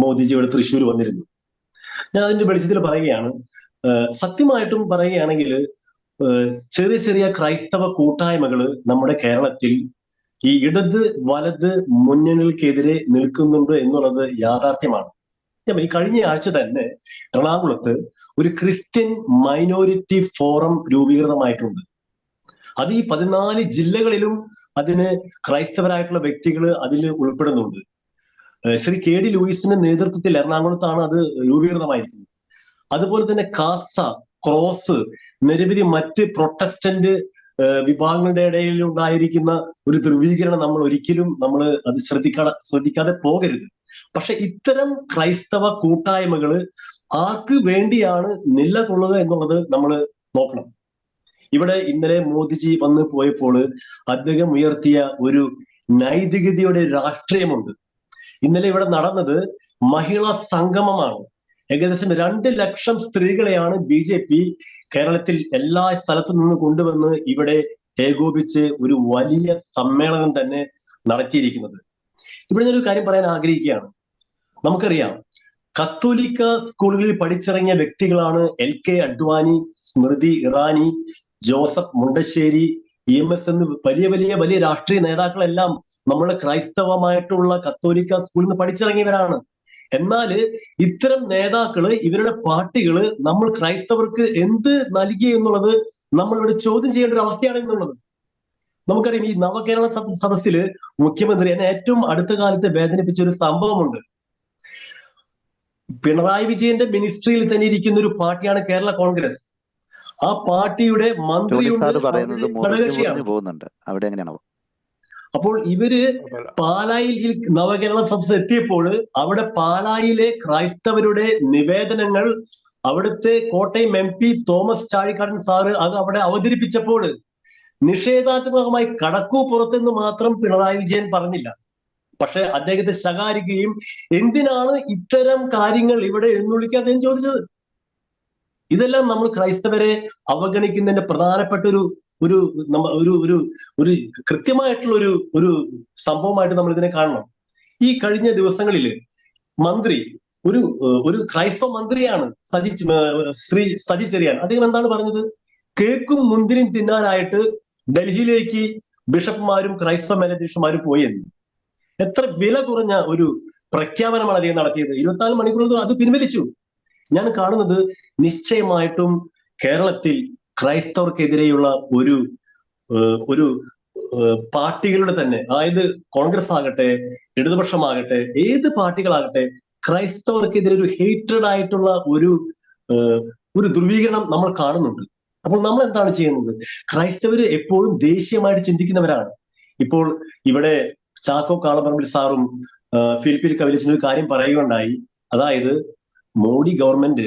മോദിജി ഇവിടെ തൃശ്ശൂർ വന്നിരുന്നു. ഞാൻ അതിന്റെ വെളിച്ചത്തിൽ പറയുകയാണ്, സത്യമായിട്ടും പറയുകയാണെങ്കിൽ ചെറിയ ചെറിയ ക്രൈസ്തവ കൂട്ടായ്മകൾ നമ്മുടെ കേരളത്തിൽ ഈ ഇടത് വലത് മുന്നണികൾക്കെതിരെ നിൽക്കുന്നുണ്ട് എന്നുള്ളത് യാഥാർത്ഥ്യമാണ്. ഈ കഴിഞ്ഞ ആഴ്ച തന്നെ എറണാകുളത്ത് ഒരു ക്രിസ്ത്യൻ മൈനോറിറ്റി ഫോറം രൂപീകൃതമായിട്ടുണ്ട്. അത് ഈ 14 ജില്ലകളിലും അതിന് ക്രൈസ്തവരായിട്ടുള്ള വ്യക്തികൾ അതിൽ ഉൾപ്പെടുന്നുണ്ട്. ശ്രീ KD ലൂയിസിന്റെ നേതൃത്വത്തിൽ എറണാകുളത്താണ് അത് രൂപീകൃതമായിരിക്കുന്നത്. അതുപോലെ തന്നെ കാസ, ക്രോസ്, നിരവധി മറ്റ് പ്രൊട്ടസ്റ്റന്റ് വിഭാഗങ്ങളുടെ ഇടയിൽ ഉണ്ടായിരിക്കുന്ന ഒരു ധ്രുവീകരണം നമ്മൾ ഒരിക്കലും അത് ശ്രദ്ധിക്കാതെ പോകരുത്. പക്ഷെ ഇത്തരം ക്രൈസ്തവ കൂട്ടായ്മകൾ ആർക്ക് വേണ്ടിയാണ് നിലകൊള്ളുക എന്നുള്ളത് നമ്മൾ നോക്കണം. ഇവിടെ ഇന്നലെ മോദിജി വന്ന് പോയപ്പോൾ അദ്ദേഹം ഉയർത്തിയ ഒരു നൈതികതയുടെ രാഷ്ട്രീയമുണ്ട്. ഇന്നലെ ഇവിടെ നടന്നത് മഹിളാ സംഗമമാണ്. ഏകദേശം 2 ലക്ഷം സ്ത്രീകളെയാണ് BJP കേരളത്തിൽ എല്ലാ സ്ഥലത്തു നിന്ന് കൊണ്ടുവന്ന് ഇവിടെ ഏകോപിച്ച് ഒരു വലിയ സമ്മേളനം തന്നെ നടത്തിയിരിക്കുന്നത്. ഇവിടെ ഞാനൊരു കാര്യം പറയാൻ ആഗ്രഹിക്കുകയാണ്. നമുക്കറിയാം, കത്തോലിക്ക സ്കൂളുകളിൽ പഠിച്ചിറങ്ങിയ വ്യക്തികളാണ് LK Advani, Smriti Irani, Joseph Mundassery, EMS എന്ന് വലിയ രാഷ്ട്രീയ നേതാക്കളെല്ലാം നമ്മുടെ ക്രൈസ്തവമായിട്ടുള്ള കത്തോലിക്ക സ്കൂളിൽ നിന്ന് പഠിച്ചിറങ്ങിയവരാണ്. എന്നാൽ ഇത്തരം നേതാക്കള്, ഇവരുടെ പാർട്ടികള് നമ്മൾ ക്രൈസ്തവർക്ക് എന്ത് നൽകി എന്നുള്ളത് നമ്മൾ ഇവിടെ ചോദ്യം ചെയ്യേണ്ട ഒരു അവസ്ഥയാണ് എന്നുള്ളത്. നമുക്കറിയാം, ഈ നവകേരള സദസ്സില് മുഖ്യമന്ത്രി എന്നെ ഏറ്റവും അടുത്ത കാലത്ത് വേദനിപ്പിച്ച ഒരു സംഭവമുണ്ട്. പിണറായി വിജയന്റെ മിനിസ്ട്രിയിൽ തന്നെ ഇരിക്കുന്ന ഒരു പാർട്ടിയാണ് കേരള കോൺഗ്രസ്. ആ പാർട്ടിയുടെ മന്ത്രിയുണ്ട്, ഘടകകക്ഷിയാണ്. അപ്പോൾ ഇവര് പാലായിൽ നവകേരള സദസ്സ് എത്തിയപ്പോൾ അവിടെ പാലായിലെ ക്രൈസ്തവരുടെ നിവേദനങ്ങൾ അവിടുത്തെ Kottayam MP Thomas Chazhikadan sir അത് അവിടെ അവതരിപ്പിച്ചപ്പോൾ നിഷേധാത്മകമായി കടക്കൂ പുറത്തെന്ന് മാത്രം പിണറായി വിജയൻ പറഞ്ഞില്ല. പക്ഷെ അദ്ദേഹത്തെ ശകാരിക്കുകയും എന്തിനാണ് ഇത്തരം കാര്യങ്ങൾ ഇവിടെ എഴുന്നള്ളിക്കാതെ ചോദിച്ചത്. ഇതെല്ലാം നമ്മൾ ക്രൈസ്തവരെ അവഗണിക്കുന്നതിന്റെ പ്രധാനപ്പെട്ട ഒരു കൃത്യമായിട്ടുള്ള ഒരു സംഭവമായിട്ട് നമ്മൾ ഇതിനെ കാണണം. ഈ കഴിഞ്ഞ ദിവസങ്ങളിൽ മന്ത്രി ഒരു ക്രൈസ്തവ മന്ത്രിയാണ് ശ്രീ സജി ചെറിയാൻ. അദ്ദേഹം എന്താണ് പറഞ്ഞത്? കേക്കും മുന്തിരിയും തിന്നാനായിട്ട് ഡൽഹിയിലേക്ക് ബിഷപ്പുമാരും ക്രൈസ്തവ മേലധ്യക്ഷന്മാരും പോയി എന്ന്. എത്ര വില കുറഞ്ഞ ഒരു പ്രഖ്യാപനമാണ് അദ്ദേഹം നടത്തിയത്. 24 മണിക്കൂറിൽ അത് പിൻവലിച്ചു. ഞാൻ കാണുന്നത് നിശ്ചയമായിട്ടും കേരളത്തിൽ ക്രൈസ്തവർക്കെതിരെയുള്ള ഒരു പാർട്ടികളുടെ തന്നെ, അതായത് കോൺഗ്രസ് ആകട്ടെ, ഇടതുപക്ഷമാകട്ടെ, ഏത് പാർട്ടികളാകട്ടെ, ക്രൈസ്തവർക്കെതിരെ ഒരു ഹേറ്റഡ് ആയിട്ടുള്ള ഒരു ധ്രുവീകരണം നമ്മൾ കാണുന്നുണ്ട്. അപ്പോൾ നമ്മൾ എന്താണ് ചെയ്യുന്നത്? ക്രൈസ്തവര് എപ്പോഴും ദേശീയമായിട്ട് ചിന്തിക്കുന്നവരാണ്. ഇപ്പോൾ ഇവിടെ ചാക്കോ കാളപ്പറമ്പിൽ സാറും ഫിലിപ്പിൽ കവിലിച്ചനും ഒരു കാര്യം പറയുകയുണ്ടായി. അതായത് മോഡി ഗവൺമെന്റ്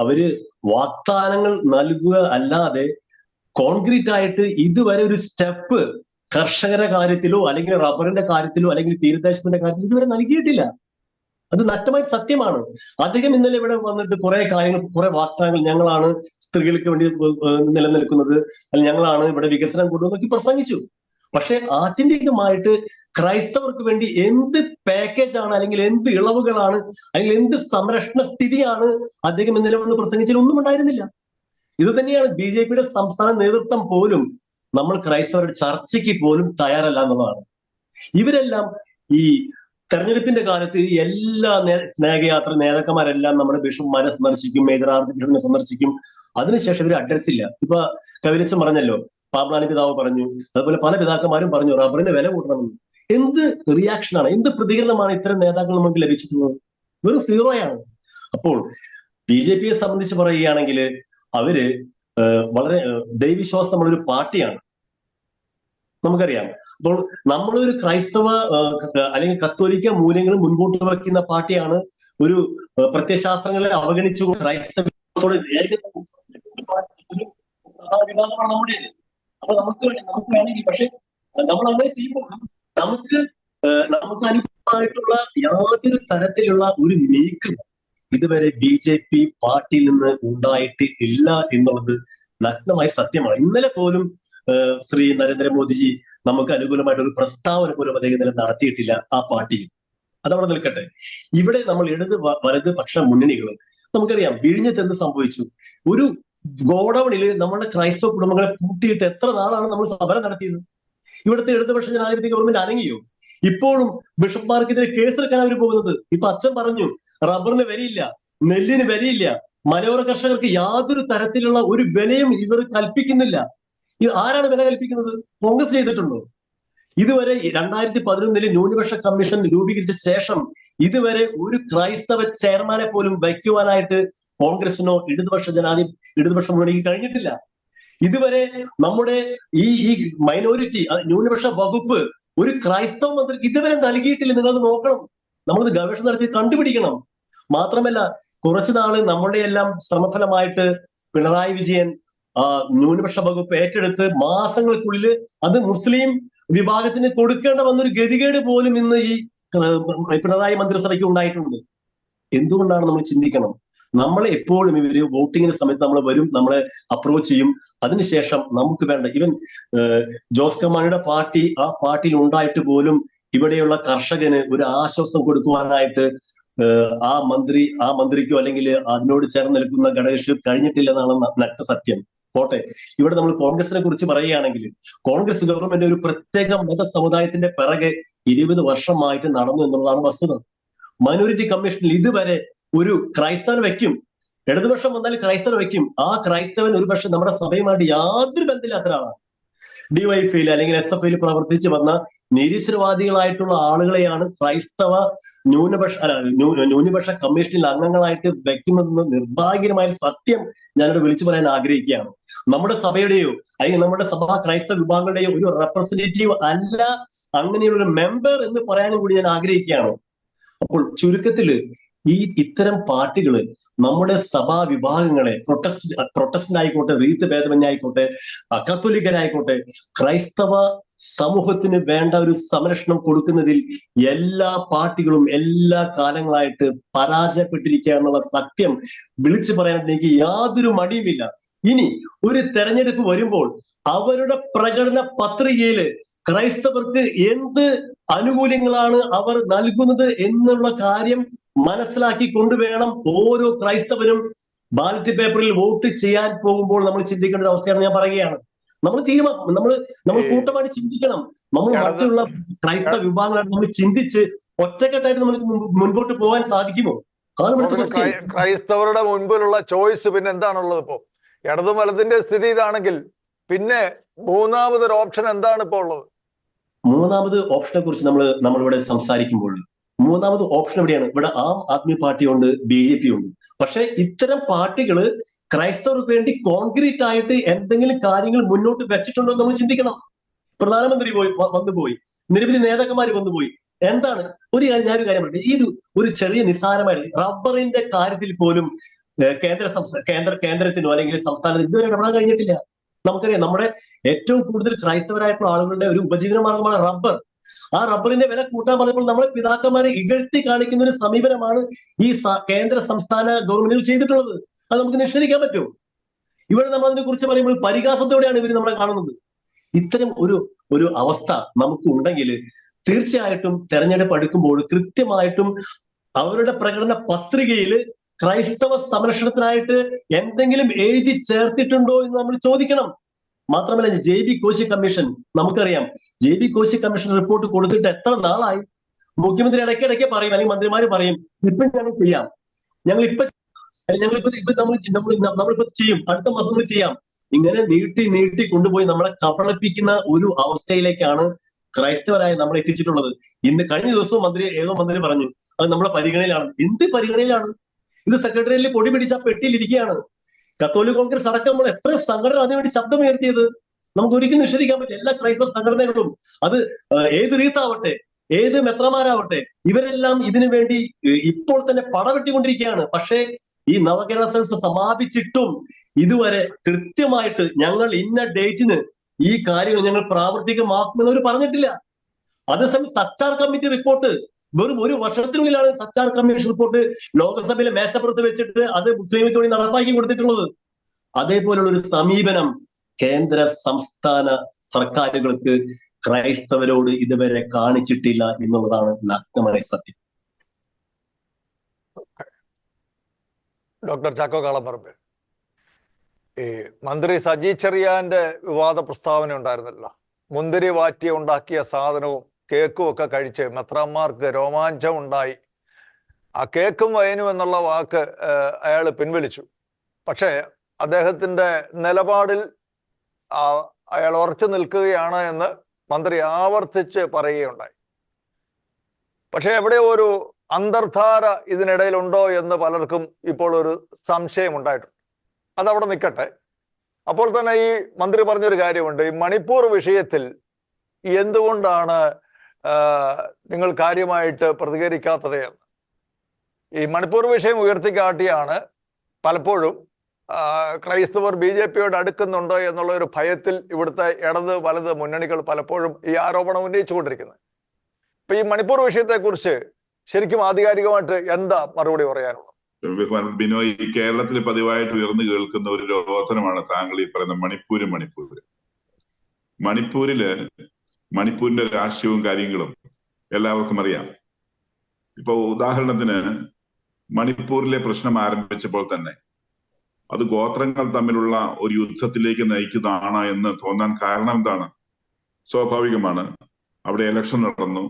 അവര് വാഗ്ദാനങ്ങൾ നൽകുക അല്ലാതെ കോൺക്രീറ്റ് ആയിട്ട് ഇതുവരെ ഒരു സ്റ്റെപ്പ് കർഷകരുടെ കാര്യത്തിലോ അല്ലെങ്കിൽ റബ്ബറിന്റെ കാര്യത്തിലോ അല്ലെങ്കിൽ തീരദേശത്തിന്റെ കാര്യത്തിലോ ഇതുവരെ നൽകിയിട്ടില്ല. അത് നഗ്നമായ സത്യമാണ്. അദ്ദേഹം ഇന്നലെ ഇവിടെ വന്നിട്ട് കുറെ കാര്യങ്ങൾ, കുറെ വാഗ്ദാനങ്ങൾ, ഞങ്ങളാണ് സ്ത്രീകൾക്ക് വേണ്ടി നിലനിൽക്കുന്നത്, അല്ലെങ്കിൽ ഞങ്ങളാണ് ഇവിടെ വികസനം കൊണ്ടുവന്നൊക്കെ പ്രസംഗിച്ചു. പക്ഷെ ആത്യന്തികമായിട്ട് ക്രൈസ്തവർക്ക് വേണ്ടി എന്ത് പാക്കേജാണ്, അല്ലെങ്കിൽ എന്ത് ഇളവുകളാണ്, അല്ലെങ്കിൽ എന്ത് സംരക്ഷണ സ്ഥിതിയാണ് അദ്ദേഹം ഇന്നലെ വന്ന് പ്രസംഗിച്ചാൽ ഒന്നും ഉണ്ടായിരുന്നില്ല. ഇത് തന്നെയാണ് BJPയുടെ സംസ്ഥാന നേതൃത്വം പോലും നമ്മൾ ക്രൈസ്തവരുടെ ചർച്ചയ്ക്ക് പോലും തയ്യാറല്ല എന്നുള്ളതാണ്. ഇവരെല്ലാം ഈ തെരഞ്ഞെടുപ്പിന്റെ കാലത്ത് എല്ലാ സ്നേഹയാത്ര നേതാക്കന്മാരെല്ലാം നമ്മുടെ ബിഷപ്പ്മാരെ സന്ദർശിക്കും, മേജർ ആർച്ച് ബിഷപ്പിനെ സന്ദർശിക്കും. അതിനുശേഷം ഇവർ അഡ്രസ് ഇല്ല. ഇപ്പൊ കവിലച്ചൻ പറഞ്ഞല്ലോ, പാബ്ലാനി പിതാവ് പറഞ്ഞു, അതുപോലെ പല പിതാക്കന്മാരും പറഞ്ഞു റബ്ബറിന്റെ വില കൂട്ടണമെന്ന്. എന്ത് റിയാക്ഷനാണ്, എന്ത് പ്രതികരണമാണ് ഇത്തരം നേതാക്കൾ നമുക്ക് ലഭിച്ചിട്ടുള്ളത്? വെറും സീറോയാണ്. അപ്പോൾ BJPയെ സംബന്ധിച്ച് പറയുകയാണെങ്കിൽ അവര് വളരെ ദൈവവിശ്വാസമുള്ള ഒരു പാർട്ടിയാണ്. നമുക്കറിയാം. അപ്പോൾ നമ്മളൊരു ക്രൈസ്തവ അല്ലെങ്കിൽ കത്തോലിക്ക മൂല്യങ്ങൾ മുൻപോട്ട് വയ്ക്കുന്ന പാർട്ടിയാണ്. ഒരു പ്രത്യയശാസ്ത്രങ്ങളെ അവഗണിച്ചു ക്രൈസ്തവത്തോട് ഒരു വിഭാഗമാണ് നമ്മുടെ. അപ്പൊ നമുക്ക് വേണമെങ്കിൽ, പക്ഷെ നമ്മൾ അങ്ങനെ ചെയ്യുമ്പോൾ നമുക്ക് അനുകൂലമായിട്ടുള്ള യാതൊരു തരത്തിലുള്ള ഒരു നീക്കം ഇതുവരെ BJP പാർട്ടിയിൽ നിന്ന് ഉണ്ടായിട്ട് ഇല്ല എന്നുള്ളത് നഗ്നമായ സത്യമാണ്. ഇന്നലെ പോലും ശ്രീ നരേന്ദ്രമോദിജി നമുക്ക് അനുകൂലമായിട്ട് ഒരു പ്രസ്താവന പോലും അദ്ദേഹം നടത്തിയിട്ടില്ല ആ പാർട്ടിയിൽ. അതവിടെ നിൽക്കട്ടെ. ഇവിടെ നമ്മൾ വലത് പക്ഷ മുന്നണികൾ നമുക്കറിയാം വിഴിഞ്ഞത്ത് എന്ത് സംഭവിച്ചു. ഒരു ഗോഡൌണില് നമ്മുടെ ക്രൈസ്തവ കുടുംബങ്ങളെ പൂട്ടിയിട്ട് എത്ര നാളാണ് നമ്മൾ സമരം നടത്തിയത്? ഇവിടുത്തെ ഇടതുപക്ഷ ജനാധിപത്യ ഗവൺമെന്റ് അനങ്ങിയോ? ഇപ്പോഴും ബിഷപ്പ്മാർക്കെതിരെ കേസെടുക്കാൻ അവർ പോകുന്നത്. ഇപ്പൊ അച്ഛൻ പറഞ്ഞു റബ്ബറിന് വിലയില്ല, നെല്ലിന് വിലയില്ല, മലയോര കർഷകർക്ക് യാതൊരു തരത്തിലുള്ള ഒരു വിലയും ഇവർ കൽപ്പിക്കുന്നില്ല. ഇത് ആരാണ് വില കൽപ്പിക്കുന്നത്? കോൺഗ്രസ് ചെയ്തിട്ടുണ്ടോ? ഇതുവരെ 2011 ന്യൂനപക്ഷ കമ്മീഷൻ രൂപീകരിച്ച ശേഷം ഇതുവരെ ഒരു ക്രൈസ്തവ ചെയർമാനെ പോലും വയ്ക്കുവാനായിട്ട് കോൺഗ്രസിനോ ഇടതുപക്ഷ മുന്നണിക്ക് കഴിഞ്ഞിട്ടില്ല. ഇതുവരെ നമ്മുടെ ഈ മൈനോറിറ്റി ന്യൂനപക്ഷ വകുപ്പ് ഒരു ക്രൈസ്തവ മന്ത്രിക്ക് ഇതുവരെ നൽകിയിട്ടില്ല. നിങ്ങളത് നോക്കണം, നമ്മളത് ഗവേഷണം നടത്തി കണ്ടുപിടിക്കണം. മാത്രമല്ല, കുറച്ചു നാള് നമ്മുടെ എല്ലാം ശ്രമഫലമായിട്ട് പിണറായി വിജയൻ ന്യൂനപക്ഷ വകുപ്പ് ഏറ്റെടുത്ത് മാസങ്ങൾക്കുള്ളിൽ അത് മുസ്ലിം വിഭാഗത്തിന് കൊടുക്കേണ്ട വന്നൊരു ഗതികേട് പോലും ഇന്ന് ഈ പിണറായി മന്ത്രിസഭയ്ക്ക് ഉണ്ടായിട്ടുണ്ട്. എന്തുകൊണ്ടാണ് നമ്മൾ ചിന്തിക്കണം. നമ്മളെ എപ്പോഴും ഇവര് വോട്ടിങ്ങിന്റെ സമയത്ത് നമ്മൾ വരും, നമ്മളെ അപ്രോച്ച് ചെയ്യും. അതിനുശേഷം നമുക്ക് വേണ്ട ഈവൻ ജോസ് കെ മാണിയുടെ പാർട്ടി ആ പാർട്ടിയിൽ ഉണ്ടായിട്ട് പോലും ഇവിടെയുള്ള കർഷകന് ഒരു ആശ്വാസം കൊടുക്കുവാനായിട്ട് ആ മന്ത്രിക്കോ അല്ലെങ്കിൽ അതിനോട് ചേർന്ന് നിൽക്കുന്ന ഘടകകക്ഷി കഴിഞ്ഞിട്ടില്ലെന്നാണ് നഗ്ന സത്യം. പോട്ടെ, ഇവിടെ നമ്മൾ കോൺഗ്രസിനെ കുറിച്ച് പറയുകയാണെങ്കിൽ കോൺഗ്രസ് ഗവൺമെന്റ് ഒരു പ്രത്യേക മത സമുദായത്തിന്റെ പിറകെ 20 വർഷമായിട്ട് നടന്നു എന്നുള്ളതാണ് വസ്തുത. മൈനോറിറ്റി കമ്മീഷനിൽ ഇതുവരെ ഒരു ക്രൈസ്തവൻ വയ്ക്കും, ഇടതുപക്ഷം വന്നാൽ ക്രൈസ്തവൻ വയ്ക്കും. ആ ക്രൈസ്തവൻ ഒരു പക്ഷെ നമ്മുടെ സഭയുമായിട്ട് യാതൊരു ബന്ധമില്ലാത്ത ഒരാളാണ്. DYFയിൽ അല്ലെങ്കിൽ SFയിൽ പ്രവർത്തിച്ച് വന്ന നിരീശ്വരവാദികളായിട്ടുള്ള ആളുകളെയാണ് ക്രൈസ്തവ ന്യൂനപക്ഷ കമ്മീഷനിൽ അംഗങ്ങളായിട്ട് വെക്കുന്നതെന്ന് നിർഭാഗ്യമായ സത്യം ഞാനിവിടെ വിളിച്ചു പറയാൻ ആഗ്രഹിക്കുകയാണ്. നമ്മുടെ സഭയുടെയോ അല്ലെങ്കിൽ നമ്മുടെ സഭാ ക്രൈസ്തവ വിഭാഗങ്ങളുടെയോ ഒരു റെപ്രസെന്റേറ്റീവ് അല്ല അങ്ങനെയുള്ള ഒരു മെമ്പർ എന്ന് പറയാനും കൂടി ഞാൻ ആഗ്രഹിക്കുകയാണ്. അപ്പോൾ ചുരുക്കത്തില് ഇത്തരം പാർട്ടികള് നമ്മുടെ സഭാ വിഭാഗങ്ങളെ പ്രൊട്ടസ്റ്റന്റ് ആയിക്കോട്ടെ, റീത്ത് ഭേദമന്യേ ആയിക്കോട്ടെ, കത്തോലിക്കരായിക്കോട്ടെ, ക്രൈസ്തവ സമൂഹത്തിന് വേണ്ട ഒരു സംരക്ഷണം കൊടുക്കുന്നതിൽ എല്ലാ പാർട്ടികളും എല്ലാ കാലങ്ങളായിട്ട് പരാജയപ്പെട്ടിരിക്കുക എന്നുള്ള സത്യം വിളിച്ചു പറയാൻ എനിക്ക് യാതൊരു മടിയുമില്ല. ഇനി ഒരു തെരഞ്ഞെടുപ്പ് വരുമ്പോൾ അവരുടെ പ്രകടന പത്രികയില് ക്രൈസ്തവർക്ക് എന്ത് ആനുകൂല്യങ്ങളാണ് അവർ നൽകുന്നത് എന്നുള്ള കാര്യം മനസ്സിലാക്കി കൊണ്ടുവേണം ഓരോ ക്രൈസ്തവനും ബാലറ്റ് പേപ്പറിൽ വോട്ട് ചെയ്യാൻ പോകുമ്പോൾ നമ്മൾ ചിന്തിക്കേണ്ട ഒരു അവസ്ഥയാണ് ഞാൻ പറയുകയാണ്. നമ്മൾ കൂട്ടമായിട്ട് ചിന്തിക്കണം. നമ്മൾ മറ്റുള്ള ക്രൈസ്തവ വിഭാഗങ്ങളായിട്ട് നമ്മൾ ചിന്തിച്ച് ഒറ്റക്കെട്ടായിട്ട് നമുക്ക് മുൻപോട്ട് പോകാൻ സാധിക്കുമോ? ക്രൈസ്തവരുടെ മുൻപിലുള്ള ചോയ്സ് പിന്നെ എന്താണുള്ളത്? ഇപ്പോ ഇടതും വലതിന്റെ സ്ഥിതി ഇതാണെങ്കിൽ പിന്നെ മൂന്നാമതൊരു ഓപ്ഷൻ എന്താണ് ഇപ്പോൾ ഉള്ളത്? മൂന്നാമത് ഓപ്ഷനെ കുറിച്ച് നമ്മളിവിടെ സംസാരിക്കുമ്പോൾ മൂന്നാമത് ഓപ്ഷൻ എവിടെയാണ്? ഇവിടെ ആം ആദ്മി പാർട്ടി ഉണ്ട്, BJP ഉണ്ട്. പക്ഷെ ഇത്തരം പാർട്ടികള് ക്രൈസ്തവർക്ക് വേണ്ടി കോൺക്രീറ്റ് ആയിട്ട് എന്തെങ്കിലും കാര്യങ്ങൾ മുന്നോട്ട് വെച്ചിട്ടുണ്ടോ എന്ന് നമ്മൾ ചിന്തിക്കണം. പ്രധാനമന്ത്രി വന്നുപോയി, നിരവധി നേതാക്കന്മാർ വന്നുപോയി. എന്താണ് ഞാനൊരു കാര്യം പറയട്ടെ. ഒരു ചെറിയ നിസ്സാരമായിട്ട് റബ്ബറിന്റെ കാര്യത്തിൽ പോലും കേന്ദ്രത്തിനോ അല്ലെങ്കിൽ സംസ്ഥാനത്തിനോ ഇതുവരെ ഇടപെടാൻ കഴിഞ്ഞിട്ടില്ല. നമുക്കറിയാം, നമ്മുടെ ഏറ്റവും കൂടുതൽ ക്രൈസ്തവരായിട്ടുള്ള ആളുകളുടെ ഒരു ഉപജീവന മാർഗമാണ് റബ്ബർ. ആ റബ്ബറിന്റെ വില കൂട്ടാൻ പറഞ്ഞപ്പോൾ നമ്മളെ പിതാക്കന്മാരെ ഇകഴ്ത്തി കാണിക്കുന്ന ഒരു സമീപനമാണ് ഈ കേന്ദ്ര സംസ്ഥാന ഗവൺമെന്റുകൾ ചെയ്തിട്ടുള്ളത്. അത് നമുക്ക് നിഷേധിക്കാൻ പറ്റുമോ? ഇവിടെ നമ്മൾ അതിനെ കുറിച്ച് പറയുമ്പോൾ പരിഹാസത്തോടെയാണ് ഇവർ നമ്മളെ കാണുന്നത്. ഇത്തരം ഒരു അവസ്ഥ നമുക്ക് ഉണ്ടെങ്കിൽ തീർച്ചയായിട്ടും തെരഞ്ഞെടുപ്പ് അടുക്കുമ്പോൾ കൃത്യമായിട്ടും അവരുടെ പ്രകടന പത്രികയിൽ ക്രൈസ്തവ സംരക്ഷണത്തിനായിട്ട് എന്തെങ്കിലും എഴുതി ചേർത്തിട്ടുണ്ടോ എന്ന് നമ്മൾ ചോദിക്കണം. മാത്രമല്ല, JB കോശി കമ്മീഷൻ നമുക്കറിയാം. JB കോശി കമ്മീഷൻ റിപ്പോർട്ട് കൊടുത്തിട്ട് എത്ര നാളായി? മുഖ്യമന്ത്രി ഇടയ്ക്കിടയ്ക്ക് പറയും, അല്ലെങ്കിൽ മന്ത്രിമാര് പറയും, ഇപ്പൊ ഞങ്ങൾ ചെയ്യാം, നമ്മളിപ്പോ ചെയ്യും, അടുത്ത മാസം നമ്മൾ ചെയ്യാം. ഇങ്ങനെ നീട്ടി കൊണ്ടുപോയി നമ്മളെ കബളിപ്പിക്കുന്ന ഒരു അവസ്ഥയിലേക്കാണ് ക്രൈസ്തവരായ നമ്മളെ എത്തിച്ചിട്ടുള്ളത്. കഴിഞ്ഞ ദിവസവും ഏതോ മന്ത്രി പറഞ്ഞു അത് നമ്മളെ പരിഗണനയിലാണ്. എന്ത് പരിഗണനയിലാണ്? ഇത് സെക്രട്ടറിയേറ്റിൽ പൊടി പിടിച്ച പെട്ടിയിലിരിക്കുകയാണ്. കത്തോലിക് കോൺഗ്രസ് അടക്കം നമ്മൾ എത്ര സംഘടന അതിനുവേണ്ടി ശബ്ദമുയർത്തിയത്. നമുക്ക് ഒരിക്കലും നിഷേധിക്കാൻ പറ്റില്ല. എല്ലാ ക്രൈസ്തവ സംഘടനകളും അത് ഏത് റീത്താവട്ടെ, ഏത് മെത്രമാരാവട്ടെ, ഇവരെല്ലാം ഇതിനു വേണ്ടി ഇപ്പോൾ തന്നെ പടവെട്ടിക്കൊണ്ടിരിക്കുകയാണ്. പക്ഷേ ഈ നവകേരള സദസ്സ് സമാപിച്ചിട്ടും ഇതുവരെ കൃത്യമായിട്ട് ഞങ്ങൾ ഇന്ന ഡേറ്റിന് ഈ കാര്യങ്ങൾ ഞങ്ങൾ പ്രാവർത്തികമാക്കുമെന്ന് അവർ പറഞ്ഞിട്ടില്ല. അതേസമയം സച്ചാർ കമ്മിറ്റി റിപ്പോർട്ട് വെറും 1 വർഷത്തിനുള്ളിലാണ് സച്ചാർ കമ്മീഷൻ റിപ്പോർട്ട് ലോകസഭയിലെ മേശപ്പുറത്ത് വെച്ചിട്ട് അത് മുസ്ലിം ലീഗ് കൂടി നടപ്പാക്കി കൊടുത്തിട്ടുള്ളത്. അതേപോലുള്ള ഒരു സമീപനം കേന്ദ്ര സംസ്ഥാന സർക്കാരുകൾക്ക് ക്രൈസ്തവരോട് ഇതുവരെ കാണിച്ചിട്ടില്ല എന്നുള്ളതാണ് നഗ്നമായ സത്യം. ഡോക്ടർ ചാക്കോ കാളപ്പറമ്പ്, ഈ മന്ത്രി സജി ചെറിയാന്റെ വിവാദ പ്രസ്താവന ഉണ്ടായിരുന്നല്ലോ, മുന്തിരി വാറ്റി ഉണ്ടാക്കിയ സാധനവും കേക്കും ഒക്കെ കഴിച്ച് മെത്രാന്മാർക്ക് രോമാഞ്ചം ഉണ്ടായി. ആ കേക്കും വയനും എന്നുള്ള വാക്ക് അയാൾ പിൻവലിച്ചു. പക്ഷേ അദ്ദേഹത്തിൻ്റെ നിലപാടിൽ അയാൾ ഉറച്ചു നിൽക്കുകയാണ് എന്ന് മന്ത്രി ആവർത്തിച്ച് പറയുകയുണ്ടായി. പക്ഷെ എവിടെ ഒരു അന്തർധാര ഇതിനിടയിലുണ്ടോ എന്ന് പലർക്കും ഇപ്പോൾ ഒരു സംശയം ഉണ്ടായിട്ടുണ്ട്. അതവിടെ നിൽക്കട്ടെ. അപ്പോൾ തന്നെ ഈ മന്ത്രി പറഞ്ഞൊരു കാര്യമുണ്ട്, ഈ മണിപ്പൂർ വിഷയത്തിൽ എന്തുകൊണ്ടാണ് നിങ്ങൾ കാര്യമായിട്ട് പ്രതികരിക്കാത്തത് എന്ന്. ഈ മണിപ്പൂർ വിഷയം ഉയർത്തിക്കാട്ടിയാണ് പലപ്പോഴും ക്രൈസ്തവർ BJP യോട് അടുക്കുന്നുണ്ടോ എന്നുള്ള ഒരു ഭയത്തിൽ ഇവിടുത്തെ ഇടത് വലത് മുന്നണികൾ പലപ്പോഴും ഈ ആരോപണം ഉന്നയിച്ചുകൊണ്ടിരിക്കുന്നത്. ഇപ്പൊ ഈ മണിപ്പൂർ വിഷയത്തെക്കുറിച്ച് ശരിക്കും ആധികാരികമായിട്ട് എന്താ മറുപടി പറയാനുള്ളത്? ബിനോയ്, ഈ കേരളത്തിൽ പതിവായിട്ട് ഉയർന്നു കേൾക്കുന്ന ഒരു രോധനമാണ് താങ്കൾ ഈ പറയുന്ന മണിപ്പൂരിന്റെ രാഷ്ട്രീയവും കാര്യങ്ങളും എല്ലാവർക്കും അറിയാം. ഇപ്പൊ ഉദാഹരണത്തിന് മണിപ്പൂരിലെ പ്രശ്നം ആരംഭിച്ചപ്പോൾ തന്നെ അത് ഗോത്രങ്ങൾ തമ്മിലുള്ള ഒരു യുദ്ധത്തിലേക്ക് നയിക്കുന്നതാണ് എന്ന് തോന്നാൻ കാരണം എന്താണ്? സ്വാഭാവികമാണ്. അവിടെ ഇലക്ഷൻ നടന്നു,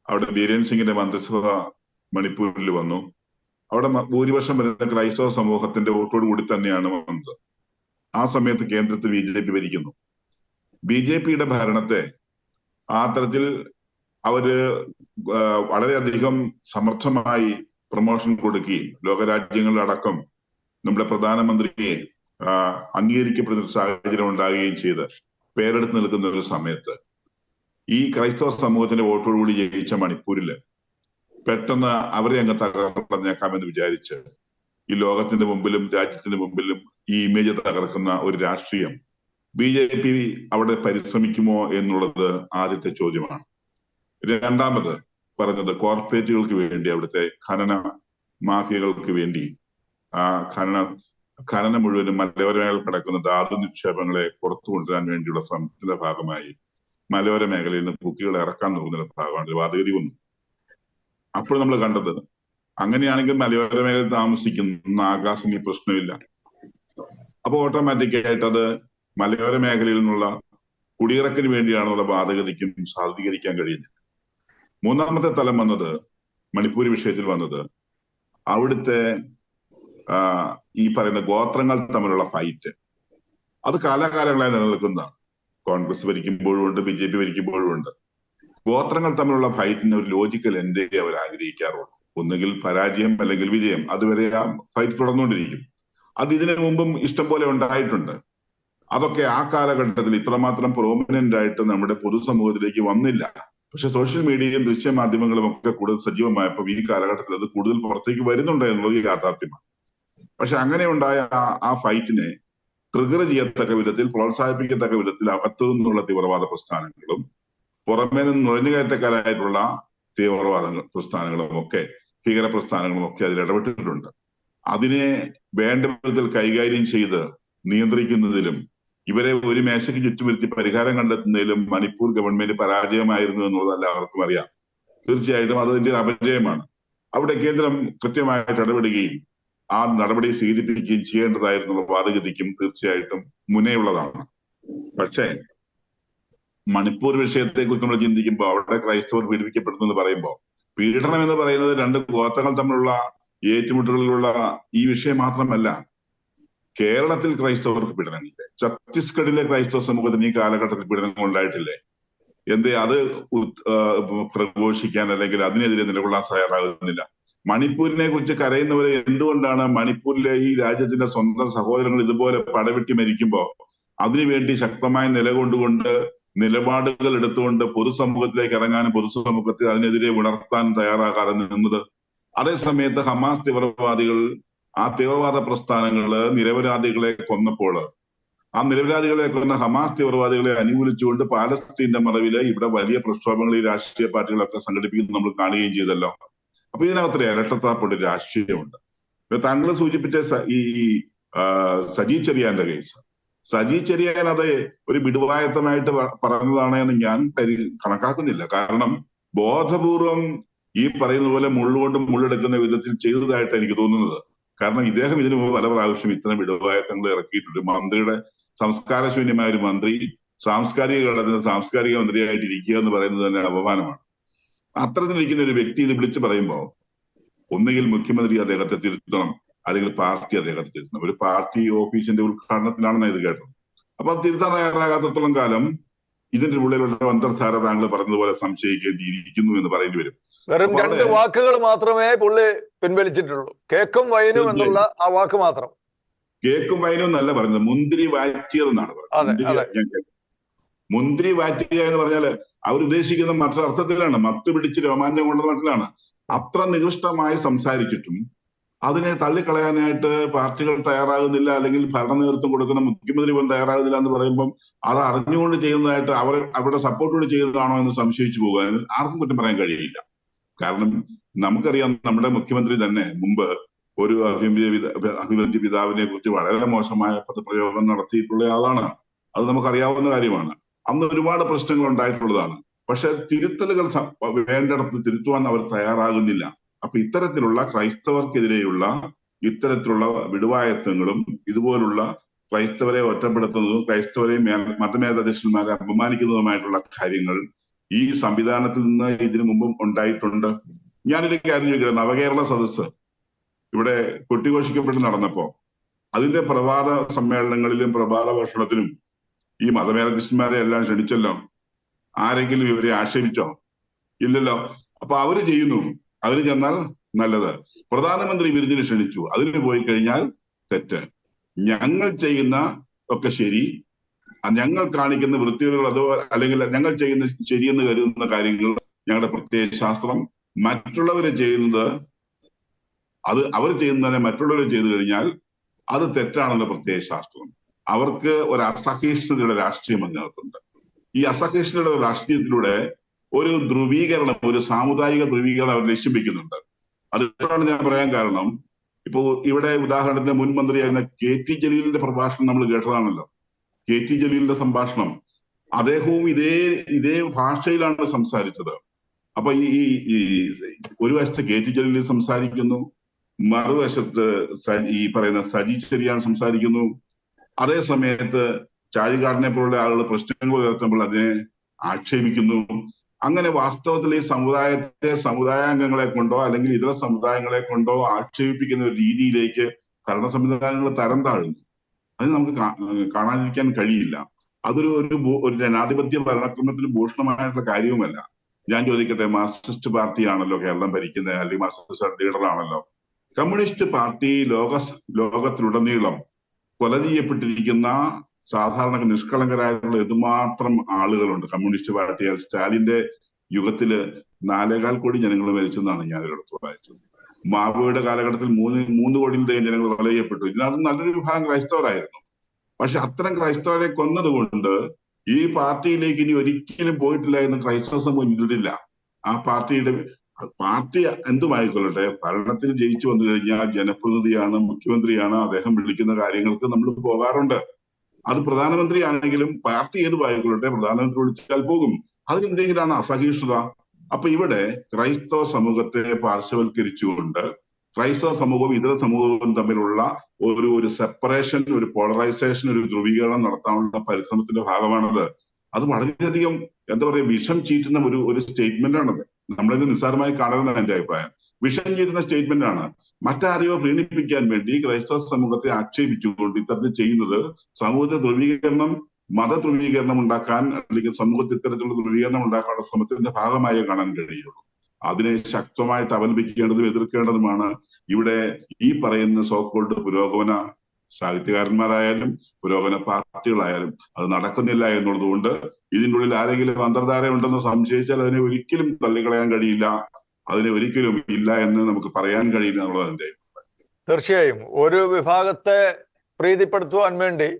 അവിടെ ബീരേൻ സിംഗിന്റെ മന്ത്രിസഭ മണിപ്പൂരിൽ വന്നു. അവിടെ ഭൂരിപക്ഷം വരുന്ന ക്രൈസ്തവ സമൂഹത്തിന്റെ വോട്ടോട് കൂടി തന്നെയാണ് വന്നത്. ആ സമയത്ത് കേന്ദ്രത്തിൽ BJP ഭരിക്കുന്നു. BJPയുടെ ഭരണത്തെ ആ തരത്തിൽ അവര് വളരെയധികം സമർത്ഥമായി പ്രൊമോഷൻ കൊടുക്കുകയും ലോകരാജ്യങ്ങളിലടക്കം നമ്മുടെ പ്രധാനമന്ത്രിയെ അംഗീകരിക്കപ്പെടുന്ന ഒരു സാഹചര്യം ഉണ്ടാകുകയും ചെയ്ത് പേരെടുത്ത് നിൽക്കുന്ന ഒരു സമയത്ത് ഈ ക്രൈസ്തവ സമൂഹത്തിന്റെ വോട്ടോടുകൂടി ജയിച്ച മണിപ്പൂരില് പെട്ടെന്ന് അവരെ അങ്ങ് തകർന്നേക്കാമെന്ന് വിചാരിച്ച് ഈ ലോകത്തിന്റെ മുമ്പിലും രാജ്യത്തിന്റെ മുമ്പിലും ഈ ഇമേജ് തകർക്കുന്ന ഒരു രാഷ്ട്രീയം BJP അവിടെ പരിശ്രമിക്കുമോ എന്നുള്ളത് ആദ്യത്തെ ചോദ്യമാണ്. രണ്ടാമത് പറഞ്ഞത് കോർപ്പറേറ്റുകൾക്ക് വേണ്ടി, അവിടുത്തെ ഖനന മാഫിയകൾക്ക് വേണ്ടി ഖനനം മുഴുവനും മലയോര മേഖലയിൽ കിടക്കുന്ന ധാതു നിക്ഷേപങ്ങളെ പുറത്തു കൊണ്ടുവരാൻ വേണ്ടിയുള്ള ശ്രമത്തിന്റെ ഭാഗമായി മലയോര മേഖലയിൽ നിന്ന് കുക്കികളെ ഇറക്കാൻ നോക്കുന്ന ഭാഗമാണ് വാദഗതി വന്നു. അപ്പോൾ നമ്മൾ കണ്ടത്, അങ്ങനെയാണെങ്കിൽ മലയോര മേഖലയിൽ താമസിക്കുന്ന ആകാശം ഈ പ്രശ്നമില്ല. അപ്പൊ ഓട്ടോമാറ്റിക്കായിട്ട് അത് മലയോര മേഖലയിൽ നിന്നുള്ള കുടിയിറക്കിന് വേണ്ടിയാണുള്ള വാദഗതിക്കും സാധൂകരിക്കാൻ കഴിയുന്നത്. മൂന്നാമത്തെ തലം വന്നത്, മണിപ്പൂർ വിഷയത്തിൽ വന്നത്, അവിടുത്തെ ഈ പറയുന്ന ഗോത്രങ്ങൾ തമ്മിലുള്ള ഫൈറ്റ്. അത് കാലാകാലങ്ങളായി നിലനിൽക്കുന്നതാണ്. കോൺഗ്രസ് ഭരിക്കുമ്പോഴും ഉണ്ട്, BJP ഭരിക്കുമ്പോഴും ഉണ്ട്. ഗോത്രങ്ങൾ തമ്മിലുള്ള ഫൈറ്റിന് ഒരു ലോജിക്കൽ എൻഡ് അവർ ആഗ്രഹിക്കാറുള്ളൂ. ഒന്നുകിൽ പരാജയം അല്ലെങ്കിൽ വിജയം. അതുവരെ ആ ഫൈറ്റ് തുടർന്നുകൊണ്ടിരിക്കും. അത് ഇതിനു മുമ്പും ഇഷ്ടം പോലെ ഉണ്ടായിട്ടുണ്ട്. അതൊക്കെ ആ കാലഘട്ടത്തിൽ ഇത്രമാത്രം പ്രോമിനന്റ് ആയിട്ട് നമ്മുടെ പൊതുസമൂഹത്തിലേക്ക് വന്നില്ല. പക്ഷെ സോഷ്യൽ മീഡിയയും ദൃശ്യമാധ്യമങ്ങളും ഒക്കെ കൂടുതൽ സജീവമായപ്പോൾ ഈ കാലഘട്ടത്തിൽ അത് കൂടുതൽ പുറത്തേക്ക് വരുന്നുണ്ട് എന്നുള്ളത് യാഥാർത്ഥ്യമാണ്. പക്ഷെ അങ്ങനെ ഉണ്ടായ ആ ഫൈറ്റിനെ ട്രിഗർ ചെയ്യത്തക്ക വിധത്തിൽ, പ്രോത്സാഹിപ്പിക്കത്തക്ക വിധത്തിൽ അകത്തു നിന്നുള്ള തീവ്രവാദ പ്രസ്ഥാനങ്ങളും പുറമേ നിന്ന് നുഴഞ്ഞുകയറ്റക്കാരായിട്ടുള്ള തീവ്രവാദ പ്രസ്ഥാനങ്ങളും ഒക്കെ, ഭീകര പ്രസ്ഥാനങ്ങളും ഒക്കെ അതിൽ ഇടപെട്ടിട്ടുണ്ട്. അതിനെ വേണ്ട വിധത്തിൽ കൈകാര്യം ചെയ്ത് നിയന്ത്രിക്കുന്നതിലും ഇവരെ ഒരു മേശയ്ക്ക് ചുറ്റുമിരുത്തി പരിഹാരം കണ്ടെത്തുന്നതിലും മണിപ്പൂർ ഗവൺമെന്റ് പരാജയമായിരുന്നു എന്നുള്ളത് എല്ലാവർക്കും അറിയാം. തീർച്ചയായിട്ടും അതിന്റെ അപജയമാണ്. അവിടെ കേന്ദ്രം കൃത്യമായിട്ട് ഇടപെടുകയും ആ നടപടി സ്വീകരിപ്പിക്കുകയും ചെയ്യേണ്ടതായിരുന്നുള്ള വാദഗതിക്കും തീർച്ചയായിട്ടും മുന്നേയുള്ളതാണ്. പക്ഷേ മണിപ്പൂർ വിഷയത്തെ കുറിച്ച് നമ്മൾ ചിന്തിക്കുമ്പോൾ അവിടെ ക്രൈസ്തവർ പീഡിപ്പിക്കപ്പെടുന്നു എന്ന് പറയുമ്പോൾ, പീഡനം എന്ന് പറയുന്നത് രണ്ട് ഗോത്രങ്ങൾ തമ്മിലുള്ള ഏറ്റുമുട്ടലുകളുള്ള ഈ വിഷയം മാത്രമല്ല. കേരളത്തിൽ ക്രൈസ്തവർക്ക് പീഡനമില്ലേ? ഛത്തീസ്ഗഡിലെ ക്രൈസ്തവ സമൂഹത്തിന് ഈ കാലഘട്ടത്തിൽ പീഡനങ്ങൾ ഉണ്ടായിട്ടില്ലേ? എന്തേ അത് പ്രഘോഷിക്കാൻ അല്ലെങ്കിൽ അതിനെതിരെ നിലകൊള്ളാൻ തയ്യാറാകുന്നില്ല? മണിപ്പൂരിനെ കുറിച്ച് കരയുന്നവരെ എന്തുകൊണ്ടാണ് മണിപ്പൂരിലെ ഈ രാജ്യത്തിന്റെ സ്വന്തം സഹോദരങ്ങൾ ഇതുപോലെ പടവെട്ടി മരിക്കുമ്പോൾ അതിനുവേണ്ടി ശക്തമായ നിലകൊണ്ടുകൊണ്ട് നിലപാടുകൾ എടുത്തുകൊണ്ട് പൊതുസമൂഹത്തിലേക്ക് ഇറങ്ങാനും പൊതുസമൂഹത്തെ അതിനെതിരെ ഉണർത്താൻ തയ്യാറാകാതെ നിന്നത്. അതേസമയത്ത് ഹമാസ് തീവ്രവാദികൾ, ആ തീവ്രവാദ പ്രസ്ഥാനങ്ങള് നിരപരാധികളെ കൊന്നപ്പോൾ ആ നിരപരാധികളെ കൊന്ന ഹമാസ് തീവ്രവാദികളെ അനുകൂലിച്ചുകൊണ്ട് പാലസ്തീന്റെ മറവില് ഇവിടെ വലിയ പ്രക്ഷോഭങ്ങൾ ഈ രാഷ്ട്രീയ പാർട്ടികളൊക്കെ സംഘടിപ്പിക്കുന്നത് നമ്മൾ കാണുകയും ചെയ്തല്ലോ. അപ്പൊ ഇതിനകത്തൊരു ഇരട്ടത്താപ്പുണ്ട്, രാഷ്ട്രീയമുണ്ട്. താങ്കൾ സൂചിപ്പിച്ച ഈ സജി ചെറിയാന്റെ കേസ്, സജി ചെറിയാൻ അത് ഒരു വിടുവായത്തമായിട്ട് പറഞ്ഞതാണ് എന്ന് ഞാൻ കണക്കാക്കുന്നില്ല. കാരണം ബോധപൂർവം ഈ പറയുന്ന പോലെ മുള്ളുകൊണ്ട് മുള്ളെടുക്കുന്ന വിധത്തിൽ ചെയ്തതായിട്ട് എനിക്ക് തോന്നുന്നത്. കാരണം ഇദ്ദേഹം ഇതിനു മുമ്പ് പല പ്രാവശ്യം ഇത്തരം വിടുവായത്തങ്ങൾ ഇറക്കിയിട്ടുണ്ട്. മന്ത്രിയുടെ സംസ്കാരശൂന്യമായ ഒരു മന്ത്രി സാംസ്കാരിക ഘടന സാംസ്കാരിക മന്ത്രിയായിട്ട് ഇരിക്കുക എന്ന് പറയുന്നത് തന്നെ അപമാനമാണ്. അത്തരത്തിലിരിക്കുന്ന ഒരു വ്യക്തി ഇത് വിളിച്ചു പറയുമ്പോൾ ഒന്നുകിൽ മുഖ്യമന്ത്രി അദ്ദേഹത്തെ തിരുത്തണം, അല്ലെങ്കിൽ പാർട്ടി അദ്ദേഹത്തെ തിരുത്തണം. ഒരു പാർട്ടി ഓഫീസിന്റെ ഉദ്ഘാടനത്തിലാണെന്ന് ഇത് കേട്ടത്. അപ്പൊ അത് തിരുത്താൻ തയ്യാറാകാത്തടത്തോളം കാലം ഇതിന്റെ ഉള്ളിലുള്ള അന്തർധാര താങ്കൾ പറഞ്ഞതുപോലെ സംശയിക്കേണ്ടിയിരിക്കുന്നു എന്ന് പറയേണ്ടി വരും. വെറും 2 വാക്കുകൾ മാത്രമേ പുള്ളി പിൻവലിച്ചിട്ടുള്ളൂ. കേക്കും വൈനും എന്നുള്ള ആ വാക്ക് മാത്രം. കേക്കും വൈനും എന്നല്ല പറയുന്നത്, മുന്തിരി വാറ്റിയതെന്നാണ് പറയുന്നത്. മുന്തിരി വാറ്റുക എന്ന് പറഞ്ഞാല് അവരുദ്ദേശിക്കുന്ന മറ്റൊരർത്ഥത്തിലാണ്, മത്ത് പിടിച്ച് രോമാഞ്ചം കൊണ്ടുവന്ന മട്ടിലാണ്. അത്ര നികൃഷ്ടമായി സംസാരിച്ചിട്ടും അതിനെ തള്ളിക്കളയാനായിട്ട് പാർട്ടികൾ തയ്യാറാകുന്നില്ല, അല്ലെങ്കിൽ ഭരണ നേതൃത്വം കൊടുക്കുന്ന മുഖ്യമന്ത്രി പോലും തയ്യാറാകുന്നില്ല എന്ന് പറയുമ്പം അത് അറിഞ്ഞുകൊണ്ട് ചെയ്യുന്നതായിട്ട് അവരുടെ സപ്പോർട്ടോട് ചെയ്യുന്നതാണോ എന്ന് സംശയിച്ചു പോകാൻ ആർക്കും കുറ്റം പറയാൻ കഴിയില്ല. കാരണം നമുക്കറിയാം, നമ്മുടെ മുഖ്യമന്ത്രി തന്നെ മുമ്പ് ഒരു അഭിവന്ദ്യ പിതാവിനെ കുറിച്ച് വളരെ മോശമായ പദപ്രയോഗം നടത്തിയിട്ടുള്ള ആളാണ്. അത് നമുക്കറിയാവുന്ന കാര്യമാണ്. അന്ന് ഒരുപാട് പ്രശ്നങ്ങൾ ഉണ്ടായിട്ടുള്ളതാണ്. പക്ഷെ തിരുത്തലുകൾ വേണ്ടിടത്ത് തിരുത്തുവാൻ അവർ തയ്യാറാകുന്നില്ല. അപ്പൊ ഇത്തരത്തിലുള്ള ക്രൈസ്തവർക്കെതിരെയുള്ള ഇത്തരത്തിലുള്ള വിടുവായത്വങ്ങളും ഇതുപോലുള്ള ക്രൈസ്തവരെ ഒറ്റപ്പെടുത്തുന്നതും ക്രൈസ്തവരെയും മതമേധാധ്യക്ഷന്മാരെ അപമാനിക്കുന്നതുമായിട്ടുള്ള കാര്യങ്ങൾ ഈ സംവിധാനത്തിൽ നിന്ന് ഇതിനു മുമ്പും ഉണ്ടായിട്ടുണ്ട്. ഞാനൊരു കാര്യം ചോദിക്കട്ടെ, നവകേരള സദസ്സ് ഇവിടെ കൊട്ടിഘോഷിക്കപ്പെട്ട് നടന്നപ്പോ അതിന്റെ പ്രഭാത സമ്മേളനങ്ങളിലും പ്രഭാത ഭക്ഷണത്തിനും ഈ മതമേധാധ്യക്ഷന്മാരെ എല്ലാം ക്ഷണിച്ചല്ലോ. ആരെങ്കിലും ഇവരെ ആക്ഷേപിച്ചോ? ഇല്ലല്ലോ. അപ്പൊ അവര് ചെയ്യുന്നു, അവര് ചെന്നാൽ നല്ലത്. പ്രധാനമന്ത്രി വിരുന്നിന് ക്ഷണിച്ചു, അതിന് പോയി കഴിഞ്ഞാൽ തെറ്റ്. ഞങ്ങൾ ചെയ്യുന്ന ഒക്കെ ശരി, ഞങ്ങൾ കാണിക്കുന്ന വൃത്തികേടുകൾ അതോ അല്ലെങ്കിൽ ഞങ്ങൾ ചെയ്യുന്ന ശരിയെന്ന് കരുതുന്ന കാര്യങ്ങൾ ഞങ്ങളുടെ പ്രത്യയ ശാസ്ത്രം. മറ്റുള്ളവരെ ചെയ്യുന്നത് അത് അവർ ചെയ്യുന്നതിനെ മറ്റുള്ളവർ ചെയ്തു കഴിഞ്ഞാൽ അത് തെറ്റാണെന്ന പ്രത്യയ ശാസ്ത്രം. അവർക്ക് ഒരു അസഹിഷ്ണുതയുടെ രാഷ്ട്രീയം അതിനകത്തുണ്ട്. ഈ അസഹിഷ്ണുതയുടെ രാഷ്ട്രീയത്തിലൂടെ ഒരു ധ്രുവീകരണം, ഒരു സാമുദായിക ധ്രുവീകരണം അവർ ലക്ഷ്യം വെക്കുന്നുണ്ട്. അതുകൊണ്ടാണ് ഞാൻ പറയാൻ കാരണം, ഇപ്പോ ഇവിടെ ഉദാഹരണത്തിന് മുൻ മന്ത്രിയായിരുന്ന KT ജലീലിന്റെ പ്രഭാഷണം നമ്മൾ കേട്ടതാണല്ലോ. KT ജലീലിന്റെ സംഭാഷണം, അദ്ദേഹവും ഇതേ ഭാഷയിലാണ് സംസാരിച്ചത്. അപ്പൊ ഈ ഒരു വശത്ത് KT ജലീൽ സംസാരിക്കുന്നു, മറുവശത്ത് ഈ പറയുന്ന സജി ചെറിയാൻ സംസാരിക്കുന്നു. അതേ സമയത്ത് ചാഴികാടനെ പോലുള്ള ആളുകൾ പ്രശ്നങ്ങൾ ഉയർത്തുമ്പോൾ അതിനെ ആക്ഷേപിക്കുന്നു. അങ്ങനെ വാസ്തവത്തിൽ ഈ സമുദായാംഗങ്ങളെ കൊണ്ടോ അല്ലെങ്കിൽ ഇതര സമുദായങ്ങളെ കൊണ്ടോ ആക്ഷേപിപ്പിക്കുന്ന ഒരു രീതിയിലേക്ക് ഭരണ സംവിധാനങ്ങൾ തരം താഴുന്നു. അത് നമുക്ക് കാണാതിരിക്കാൻ കഴിയില്ല. അതൊരു ജനാധിപത്യ ഭരണക്രമത്തിൽ ഭൂഷണമായിട്ടുള്ള കാര്യവുമല്ല. ഞാൻ ചോദിക്കട്ടെ, മാർക്സിസ്റ്റ് പാർട്ടിയാണല്ലോ കേരളം ഭരിക്കുന്നത്, അല്ലെങ്കിൽ മാർക്സിസ്റ്റ് ലീഡറാണല്ലോ. കമ്മ്യൂണിസ്റ്റ് പാർട്ടി ലോകത്തിലുടനീളം കൊല ചെയ്യപ്പെട്ടിരിക്കുന്ന സാധാരണ നിഷ്കളങ്കരായിട്ടുള്ള എന്തുമാത്രം ആളുകളുണ്ട് കമ്മ്യൂണിസ്റ്റ് പാർട്ടിയാൽ. സ്റ്റാലിന്റെ യുഗത്തില് 4.25 കോടി ജനങ്ങൾ മരിച്ചെന്നാണ് ഞാൻ ഒരിടത്ത് വായിച്ചത്. മാവോയുടെ കാലഘട്ടത്തിൽ 3 കോടിയിലധികം ജനങ്ങൾ കൊല ചെയ്യപ്പെട്ടു. ഇതിനകത്ത് നല്ലൊരു വിഭാഗം ക്രൈസ്തവരായിരുന്നു. പക്ഷെ അത്തരം ക്രൈസ്തവരെ കൊന്നതുകൊണ്ട് ഈ പാർട്ടിയിലേക്ക് ഇനി ഒരിക്കലും പോയിട്ടില്ല എന്ന് ക്രൈസ്തവ സമൂഹം ഇതിടില്ല. ആ പാർട്ടി എന്തുമായിക്കൊള്ളട്ടെ, ഭരണത്തിൽ ജയിച്ചു വന്നു കഴിഞ്ഞാൽ ജനപ്രതിനിധിയാണ്, മുഖ്യമന്ത്രിയാണ്, അദ്ദേഹം വിളിക്കുന്ന കാര്യങ്ങൾക്ക് നമ്മൾ പോകാറുണ്ട്. അത് പ്രധാനമന്ത്രിയാണെങ്കിലും പാർട്ടി ഏതുമായിക്കൊള്ളട്ടെ, പ്രധാനമന്ത്രി വിളിച്ചാൽ പോകും. അതിനെന്തെങ്കിലാണ് അസഹിഷ്ണുത. അപ്പൊ ഇവിടെ ക്രൈസ്തവ സമൂഹത്തെ പാർശ്വവൽക്കരിച്ചുകൊണ്ട് ക്രൈസ്തവ സമൂഹവും ഇതര സമൂഹവും തമ്മിലുള്ള ഒരു സെപ്പറേഷൻ, ഒരു പോളറൈസേഷൻ, ഒരു ധ്രുവീകരണം നടത്താനുള്ള പരിശ്രമത്തിന്റെ ഭാഗമാണത്. അത് വളരെയധികം എന്താ പറയുക, വിഷം ചീറ്റുന്ന ഒരു സ്റ്റേറ്റ്മെന്റ് ആണത്. നമ്മളിത് നിസ്സാരമായി കാണരുതെന്നാണ് എന്റെ അഭിപ്രായം. വിഷം ചീറ്റുന്ന സ്റ്റേറ്റ്മെന്റ് ആണ്. മറ്റാരെയോ പ്രീണിപ്പിക്കാൻ വേണ്ടി ക്രൈസ്തവ സമൂഹത്തെ ആക്ഷേപിച്ചുകൊണ്ട് ഇത്തരത്തിൽ ചെയ്യുന്നത് സമൂഹത്തെ ധ്രുവീകരണം, മത ധ്രുവീകരണം ഉണ്ടാക്കാൻ, അല്ലെങ്കിൽ സമൂഹത്തിൽ ഇത്തരത്തിലുള്ള ധ്രുവീകരണം ഉണ്ടാക്കാനുള്ള ശ്രമത്തിന്റെ ഭാഗമായി കാണാൻ കഴിയുള്ളൂ. അതിനെ ശക്തമായിട്ട് അവലംബിക്കേണ്ടതും എതിർക്കേണ്ടതുമാണ് ഇവിടെ ഈ പറയുന്ന സോക്കോൾഡ് പുരോഗമന സാഹിത്യകാരന്മാരായാലും പുരോഗമന പാർട്ടികളായാലും അത് നടക്കുന്നില്ല എന്നുള്ളത് കൊണ്ട് ഇതിൻ്റെ ഉള്ളിൽ ആരെങ്കിലും അന്തർധാര ഉണ്ടെന്ന് സംശയിച്ചാൽ അതിനെ ഒരിക്കലും തള്ളിക്കളയാൻ കഴിയില്ല, അതിനെ ഒരിക്കലും ഇല്ല എന്ന് നമുക്ക് പറയാൻ കഴിയില്ല എന്നുള്ളത് എൻ്റെ. തീർച്ചയായും ഒരു വിഭാഗത്തെ പ്രീതിപ്പെടുത്തുവാൻ വേണ്ടി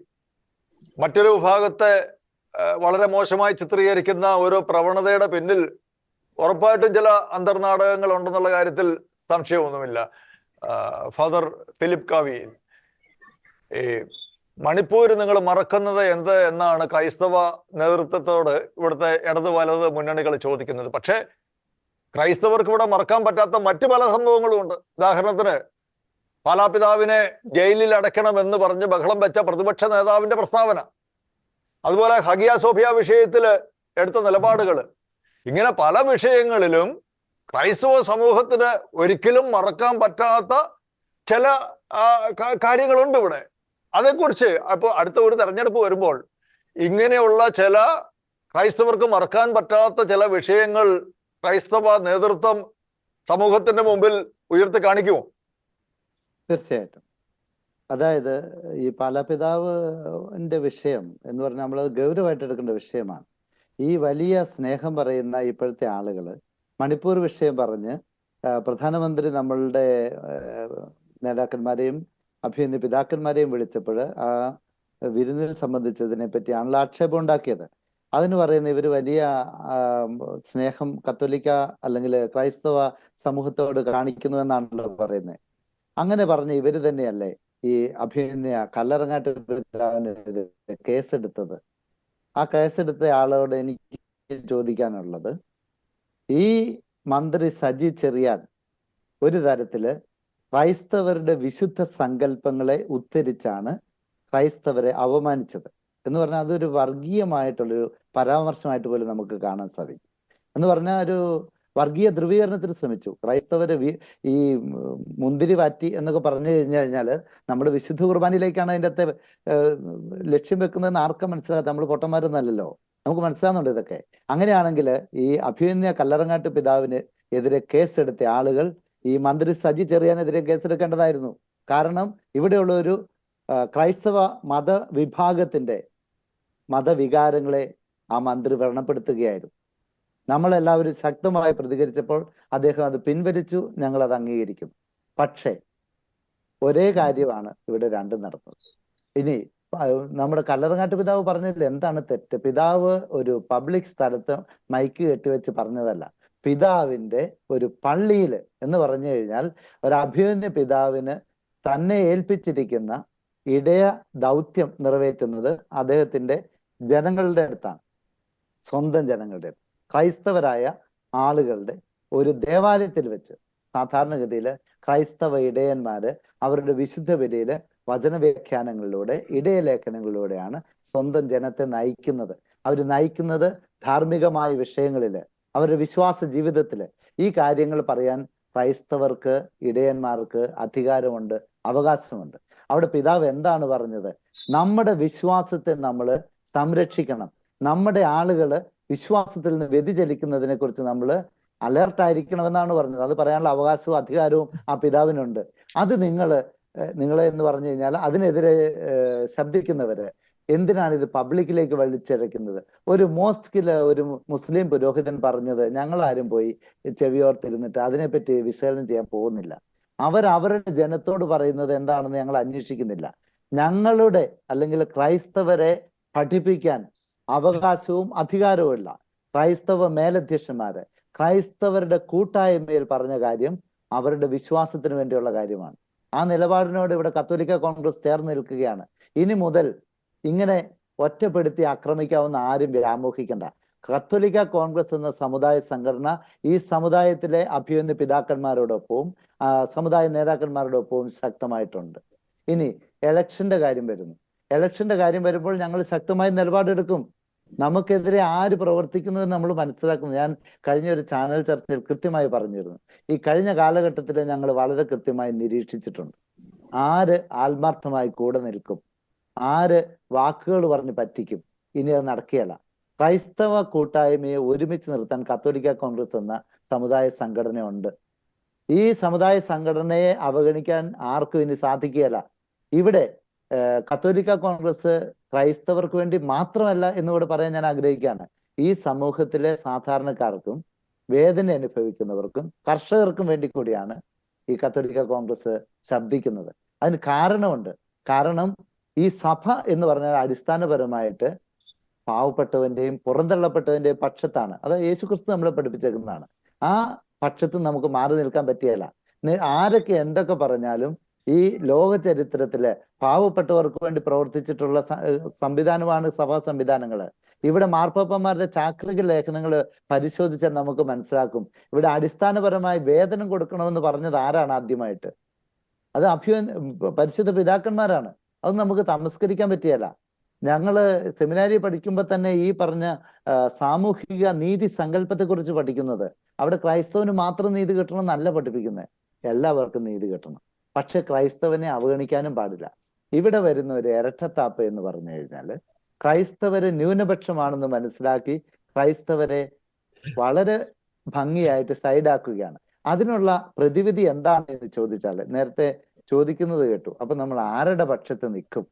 മറ്റൊരു വിഭാഗത്തെ വളരെ മോശമായി ചിത്രീകരിക്കുന്ന ഒരു പ്രവണതയുടെ പിന്നിൽ ഉറപ്പായിട്ടും ചില അന്തർനാടകങ്ങൾ ഉണ്ടെന്നുള്ള കാര്യത്തിൽ സംശയമൊന്നുമില്ല. ഫാദർ ഫിലിപ്പ് കാവിയിൽ, ഈ മണിപ്പൂർ നിങ്ങൾ മറക്കുന്നത് എന്ത് എന്നാണ് ക്രൈസ്തവ നേതൃത്വത്തോട് ഇവിടുത്തെ ഇടത് വലത് മുന്നണികൾ ചോദിക്കുന്നത്. പക്ഷേ ക്രൈസ്തവർക്ക് ഇവിടെ മറക്കാൻ പറ്റാത്ത മറ്റു പല സംഭവങ്ങളും ഉണ്ട്. ഉദാഹരണത്തിന് പാലാപിതാവിനെ ജയിലിൽ അടയ്ക്കണമെന്ന് പറഞ്ഞ് ബഹളം വെച്ച പ്രതിപക്ഷ നേതാവിന്റെ പ്രസ്താവന, അതുപോലെ ഹഗിയ സോഫിയ വിഷയത്തിൽ എടുത്ത നിലപാടുകൾ, ഇങ്ങനെ പല വിഷയങ്ങളിലും ക്രൈസ്തവ സമൂഹത്തിന് ഒരിക്കലും മറക്കാൻ പറ്റാത്ത ചില കാര്യങ്ങളുണ്ട് ഇവിടെ. അതേക്കുറിച്ച് അപ്പോൾ അടുത്ത ഒരു തെരഞ്ഞെടുപ്പ് വരുമ്പോൾ ഇങ്ങനെയുള്ള ചില ക്രൈസ്തവർക്ക് മറക്കാൻ പറ്റാത്ത ചില വിഷയങ്ങൾ ക്രൈസ്തവ നേതൃത്വം സമൂഹത്തിന്റെ മുമ്പിൽ ഉയർത്തി കാണിക്കുമോ? തീർച്ചയായിട്ടും. അതായത് ഈ പാലാപിതാവിന്റെ വിഷയം എന്ന് പറഞ്ഞാൽ നമ്മൾ ഗൗരവമായിട്ട് എടുക്കേണ്ട വിഷയമാണ്. ഈ വലിയ സ്നേഹം പറയുന്ന ഇപ്പോഴത്തെ ആളുകൾ മണിപ്പൂർ വിഷയം പറഞ്ഞ് പ്രധാനമന്ത്രി നമ്മളുടെ നേതാക്കന്മാരെയും അഭിനന്ദ പിതാക്കന്മാരെയും വിളിച്ചപ്പോൾ ആ വിരുന്നിൽ സംബന്ധിച്ചതിനെ പറ്റിയാണല്ലോ ആക്ഷേപം ഉണ്ടാക്കിയത്. അതിന് പറയുന്ന ഇവർ വലിയ സ്നേഹം കത്തോലിക്ക അല്ലെങ്കിൽ ക്രൈസ്തവ സമൂഹത്തോട് കാണിക്കുന്നു എന്നാണല്ലോ പറയുന്നത്. അങ്ങനെ പറഞ്ഞ് ഇവര് തന്നെയല്ലേ ഈ അഭിനന്ദ കല്ലറങ്ങാട്ട് പിതാവിനെതിരെ കേസെടുത്തത്? ആ കേസെടുത്ത ആളോട് എനിക്ക് ചോദിക്കാനുള്ളത്, ഈ മന്ത്രി സജി ചെറിയാൻ ഒരു തരത്തില് ക്രൈസ്തവരുടെ വിശുദ്ധ സങ്കല്പങ്ങളെ ഉദ്ധരിച്ചാണ് ക്രൈസ്തവരെ അവമാനിച്ചത് എന്ന് പറഞ്ഞാൽ അതൊരു വർഗീയമായിട്ടുള്ളൊരു പരാമർശമായിട്ട് പോലും നമുക്ക് കാണാൻ സാധിക്കും. എന്ന് പറഞ്ഞാൽ ഒരു വർഗീയ ധ്രുവീകരണത്തിന് ശ്രമിച്ചു. ക്രൈസ്തവര് ഈ മുന്തിരി വാറ്റി എന്നൊക്കെ പറഞ്ഞു കഴിഞ്ഞാൽ നമ്മുടെ വിശുദ്ധ കുർബാനയിലേക്കാണ് അതിൻ്റെ അകത്തെ ലക്ഷ്യം വെക്കുന്നതെന്ന് ആർക്കും മനസ്സിലാകാത്ത, നമ്മൾ പൊട്ടന്മാരൊന്നല്ലല്ലോ, നമുക്ക് മനസ്സിലാകുന്നുണ്ട് ഇതൊക്കെ. അങ്ങനെയാണെങ്കിൽ ഈ അഭിനന്ദ കല്ലറങ്ങാട്ട് പിതാവിന് എതിരെ കേസെടുത്ത ആളുകൾ ഈ മന്ത്രി സജി ചെറിയാനെതിരെ കേസെടുക്കേണ്ടതായിരുന്നു. കാരണം ഇവിടെയുള്ള ഒരു ക്രൈസ്തവ മതവിഭാഗത്തിന്റെ മതവികാരങ്ങളെ ആ മന്ത്രി വ്രണപ്പെടുത്തുകയായിരുന്നു. നമ്മളെല്ലാവരും ശക്തമായി പ്രതികരിച്ചപ്പോൾ അദ്ദേഹം അത് പിൻവലിച്ചു, ഞങ്ങളത് അംഗീകരിക്കുന്നു. പക്ഷേ ഒരേ കാര്യമാണ് ഇവിടെ രണ്ടും നടന്നത്. ഇനി നമ്മുടെ കല്ലറങ്ങാട്ട് പിതാവ് പറഞ്ഞതിൽ എന്താണ് തെറ്റ്? പിതാവ് ഒരു പബ്ലിക് സ്ഥലത്ത് മൈക്ക് കെട്ടിവെച്ച് പറഞ്ഞതല്ല, പിതാവിന്റെ ഒരു പള്ളിയിൽ എന്ന് പറഞ്ഞു കഴിഞ്ഞാൽ ഒരു അഭിമന്യ പിതാവിന് തന്നെ ഏൽപ്പിച്ചിരിക്കുന്ന ഇടയ ദൗത്യം നിറവേറ്റുന്നത് അദ്ദേഹത്തിന്റെ ജനങ്ങളുടെ അടുത്താണ്, സ്വന്തം ജനങ്ങളുടെ അടുത്ത്, ക്രൈസ്തവരായ ആളുകളുടെ ഒരു ദേവാലയത്തിൽ വെച്ച്. സാധാരണഗതിയിൽ ക്രൈസ്തവ ഇടയന്മാര് അവരുടെ വിശുദ്ധ ബലിയില് വചനവ്യാഖ്യാനങ്ങളിലൂടെ ഇടയലേഖനങ്ങളിലൂടെയാണ് സ്വന്തം ജനത്തെ നയിക്കുന്നത്. അവർ നയിക്കുന്നത് ധാർമ്മികമായ വിഷയങ്ങളില്, അവരുടെ വിശ്വാസ ജീവിതത്തില് ഈ കാര്യങ്ങൾ പറയാൻ ക്രൈസ്തവർക്ക് ഇടയന്മാർക്ക് അധികാരമുണ്ട്, അവകാശമുണ്ട്. അവിടെ പിതാവ് എന്താണ് പറഞ്ഞത്? നമ്മുടെ വിശ്വാസത്തെ നമ്മൾ സംരക്ഷിക്കണം, നമ്മുടെ ആളുകള് വിശ്വാസത്തിൽ നിന്ന് വ്യതിചലിക്കുന്നതിനെ കുറിച്ച് നമ്മൾ അലേർട്ടായിരിക്കണമെന്നാണ് പറഞ്ഞത്. അത് പറയാനുള്ള അവകാശവും അധികാരവും ആ പിതാവിനുണ്ട്. അത് നിങ്ങളെ എന്ന് പറഞ്ഞു കഴിഞ്ഞാൽ അതിനെതിരെ ശബ്ദിക്കുന്നവര് എന്തിനാണ് ഇത് പബ്ലിക്കിലേക്ക് വലിച്ചിഴക്കുന്നത്? ഒരു മോസ്കില് ഒരു മുസ്ലിം പുരോഹിതൻ പറഞ്ഞത് ഞങ്ങളാരും പോയി ചെവിയോർത്തിരുന്നിട്ട് അതിനെപ്പറ്റി വിശകലനം ചെയ്യാൻ പോകുന്നില്ല. അവരുടെ ജനത്തോട് പറയുന്നത് എന്താണെന്ന് ഞങ്ങൾ അന്വേഷിക്കുന്നില്ല. ഞങ്ങളുടെ അല്ലെങ്കിൽ ക്രൈസ്തവരെ പഠിപ്പിക്കാൻ അവകാശവും അധികാരവും ഇല്ല. ക്രൈസ്തവ മേലധ്യക്ഷന്മാര് ക്രൈസ്തവരുടെ കൂട്ടായ്മയിൽ പറഞ്ഞ കാര്യം അവരുടെ വിശ്വാസത്തിന് വേണ്ടിയുള്ള കാര്യമാണ്. ആ നിലപാടിനോട് ഇവിടെ കത്തോലിക്ക കോൺഗ്രസ് ചേർന്ന് നിൽക്കുകയാണ്. ഇനി മുതൽ ഇങ്ങനെ ഒറ്റപ്പെടുത്തി ആക്രമിക്കാവുന്ന ആരും വ്യാമോഹിക്കണ്ട. കത്തോലിക്ക കോൺഗ്രസ് എന്ന സമുദായ സംഘടന ഈ സമുദായത്തിലെ അഭിമന്യ പിതാക്കന്മാരോടൊപ്പവും സമുദായ നേതാക്കന്മാരോടൊപ്പവും ശക്തമായിട്ടുണ്ട്. ഇനി ഇലക്ഷന്റെ കാര്യം വരുന്നു. ഇലക്ഷന്റെ കാര്യം വരുമ്പോൾ ഞങ്ങൾ ശക്തമായി നിലപാടെടുക്കും. നമുക്കെതിരെ ആര് പ്രവർത്തിക്കുന്നു എന്ന് നമ്മൾ മനസ്സിലാക്കുന്നു. ഞാൻ കഴിഞ്ഞ ഒരു ചാനൽ ചർച്ചയിൽ കൃത്യമായി പറഞ്ഞിരുന്നു. ഈ കഴിഞ്ഞ കാലഘട്ടത്തിൽ ഞങ്ങൾ വളരെ കൃത്യമായി നിരീക്ഷിച്ചിട്ടുണ്ട്. ആര് ആത്മാർത്ഥമായി കൂടെ നിൽക്കും, ആര് വാക്കുകൾ പറഞ്ഞ് പറ്റിക്കും. ഇനി അത് നടക്കുകയല്ല. ക്രൈസ്തവ കൂട്ടായ്മയെ ഒരുമിച്ച് നിർത്താൻ കത്തോലിക്ക കോൺഗ്രസ് എന്ന സമുദായ സംഘടനയുണ്ട്. ഈ സമുദായ സംഘടനയെ അവഗണിക്കാൻ ആർക്കും ഇനി സാധിക്കുകയല്ല. ഇവിടെ കത്തോലിക്ക കോൺഗ്രസ് ക്രൈസ്തവർക്ക് വേണ്ടി മാത്രമല്ല എന്നുകൂടെ പറയാൻ ഞാൻ ആഗ്രഹിക്കുകയാണ്. ഈ സമൂഹത്തിലെ സാധാരണക്കാർക്കും വേദന അനുഭവിക്കുന്നവർക്കും കർഷകർക്കും വേണ്ടി കൂടിയാണ് ഈ കത്തോലിക്ക കോൺഗ്രസ് ശബ്ദിക്കുന്നത്. അതിന് കാരണമുണ്ട്. കാരണം ഈ സഭ എന്ന് പറഞ്ഞാൽ അടിസ്ഥാനപരമായിട്ട് പാവപ്പെട്ടവന്റെയും പുറന്തള്ളപ്പെട്ടവന്റെയും പക്ഷത്താണ്. അത് യേശുക്രിസ്തു നമ്മളെ പഠിപ്പിച്ചേക്കുന്നതാണ്. ആ പക്ഷത്ത് നമുക്ക് മാറി നിൽക്കാൻ പറ്റിയല്ല. ആരൊക്കെ എന്തൊക്കെ പറഞ്ഞാലും ഈ ലോക ചരിത്രത്തിലെ പാവപ്പെട്ടവർക്ക് വേണ്ടി പ്രവർത്തിച്ചിട്ടുള്ള സംവിധാനമാണ് സഭാ സംവിധാനങ്ങള്. ഇവിടെ മാർപ്പാപ്പന്മാരുടെ ചാക്രിക ലേഖനങ്ങൾ പരിശോധിച്ചാൽ നമുക്ക് മനസ്സിലാക്കും. ഇവിടെ അടിസ്ഥാനപരമായി വേതനം കൊടുക്കണമെന്ന് പറഞ്ഞത് ആരാണ് ആദ്യമായിട്ട്? അത് പരിശുദ്ധ പിതാക്കന്മാരാണ്. അത് നമുക്ക് തമസ്കരിക്കാൻ പറ്റിയല്ല. ഞങ്ങള് സെമിനാരി പഠിക്കുമ്പോൾ തന്നെ ഈ പറഞ്ഞ സാമൂഹിക നീതി സങ്കല്പത്തെ കുറിച്ച് പഠിക്കുന്നത് അവിടെ ക്രൈസ്തവന് മാത്രം നീതി കിട്ടണം എന്നല്ല പഠിപ്പിക്കുന്നത്, എല്ലാവർക്കും നീതി കിട്ടണം. പക്ഷെ ക്രൈസ്തവനെ അവഗണിക്കാനും പാടില്ല. ഇവിടെ വരുന്ന ഒരു ഇരട്ടത്താപ്പ് എന്ന് പറഞ്ഞു കഴിഞ്ഞാൽ ക്രൈസ്തവര് ന്യൂനപക്ഷമാണെന്ന് മനസ്സിലാക്കി ക്രൈസ്തവരെ വളരെ ഭംഗിയായിട്ട് സൈഡാക്കുകയാണ്. അതിനുള്ള പ്രതിവിധി എന്താണ് എന്ന് ചോദിച്ചാൽ നേരത്തെ ചോദിക്കുന്നത് കേട്ടു. അപ്പൊ നമ്മൾ ആരുടെ പക്ഷത്ത് നിൽക്കും?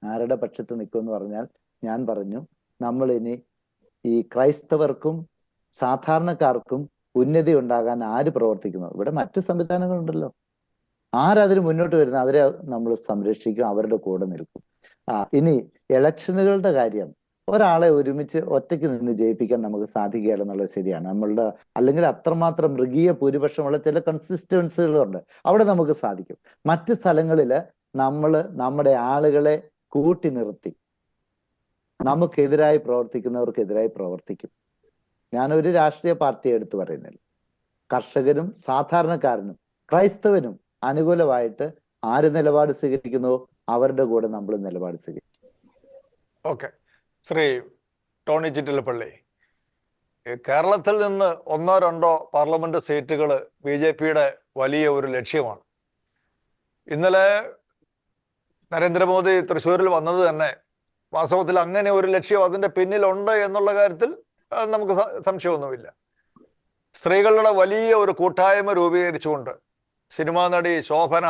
ആരുടെ പക്ഷത്ത് നിൽക്കും എന്ന് പറഞ്ഞാൽ ഞാൻ പറഞ്ഞു, നമ്മൾ ഇനി ഈ ക്രൈസ്തവർക്കും സാധാരണക്കാർക്കും ഉന്നതി ഉണ്ടാകാൻ ആര് പ്രവർത്തിക്കുന്നു? ഇവിടെ മറ്റു സംവിധാനങ്ങളുണ്ടല്ലോ. ആരതിന് മുന്നോട്ട് വരുന്നത് അവരെ നമ്മൾ സംരക്ഷിക്കും, അവരുടെ കൂടെ നിൽക്കും. ഇനി ഇലക്ഷനുകളുടെ കാര്യം, ഒരാളെ ഒരുമിച്ച് ഒറ്റയ്ക്ക് നിന്ന് ജയിപ്പിക്കാൻ നമുക്ക് സാധിക്കുകയില്ല എന്നുള്ളത് ശരിയാണ്. നമ്മളുടെ അല്ലെങ്കിൽ അത്രമാത്രം മൃഗീയ ഭൂരിപക്ഷമുള്ള ചില കൺസിസ്റ്റൻസികളുണ്ട്, അവിടെ നമുക്ക് സാധിക്കും. മറ്റ് സ്ഥലങ്ങളിൽ നമ്മൾ നമ്മുടെ ആളുകളെ കൂട്ടി നിർത്തി നമുക്കെതിരായി പ്രവർത്തിക്കുന്നവർക്കെതിരായി പ്രവർത്തിക്കും. ഞാനൊരു രാഷ്ട്രീയ പാർട്ടി എടുത്തു പറയുന്നില്ല. കർഷകരും സാധാരണക്കാരനും ക്രൈസ്തവനും അനുകൂലമായിട്ട് ആര് നിലപാട് സ്വീകരിക്കുന്നുവോ അവരുടെ കൂടെ നമ്മൾ നിലപാട് സ്വീകരിക്കും. ഓക്കെ. ശ്രീ ടോണി ചിറ്റിലപ്പള്ളി, കേരളത്തിൽ നിന്ന് 1-2 പാർലമെന്റ് സീറ്റുകൾ BJPയുടെ വലിയ ഒരു ലക്ഷ്യമാണ്. ഇന്നലെ നരേന്ദ്രമോദി തൃശ്ശൂരിൽ വന്നത് തന്നെ വാസ്തവത്തിൽ അങ്ങനെ ഒരു ലക്ഷ്യം അതിൻ്റെ പിന്നിലുണ്ട് എന്നുള്ള കാര്യത്തിൽ നമുക്ക് സംശയമൊന്നുമില്ല. സ്ത്രീകളുടെ വലിയ ഒരു കൂട്ടായ്മ രൂപീകരിച്ചുകൊണ്ട് സിനിമാ നടി ശോഭന,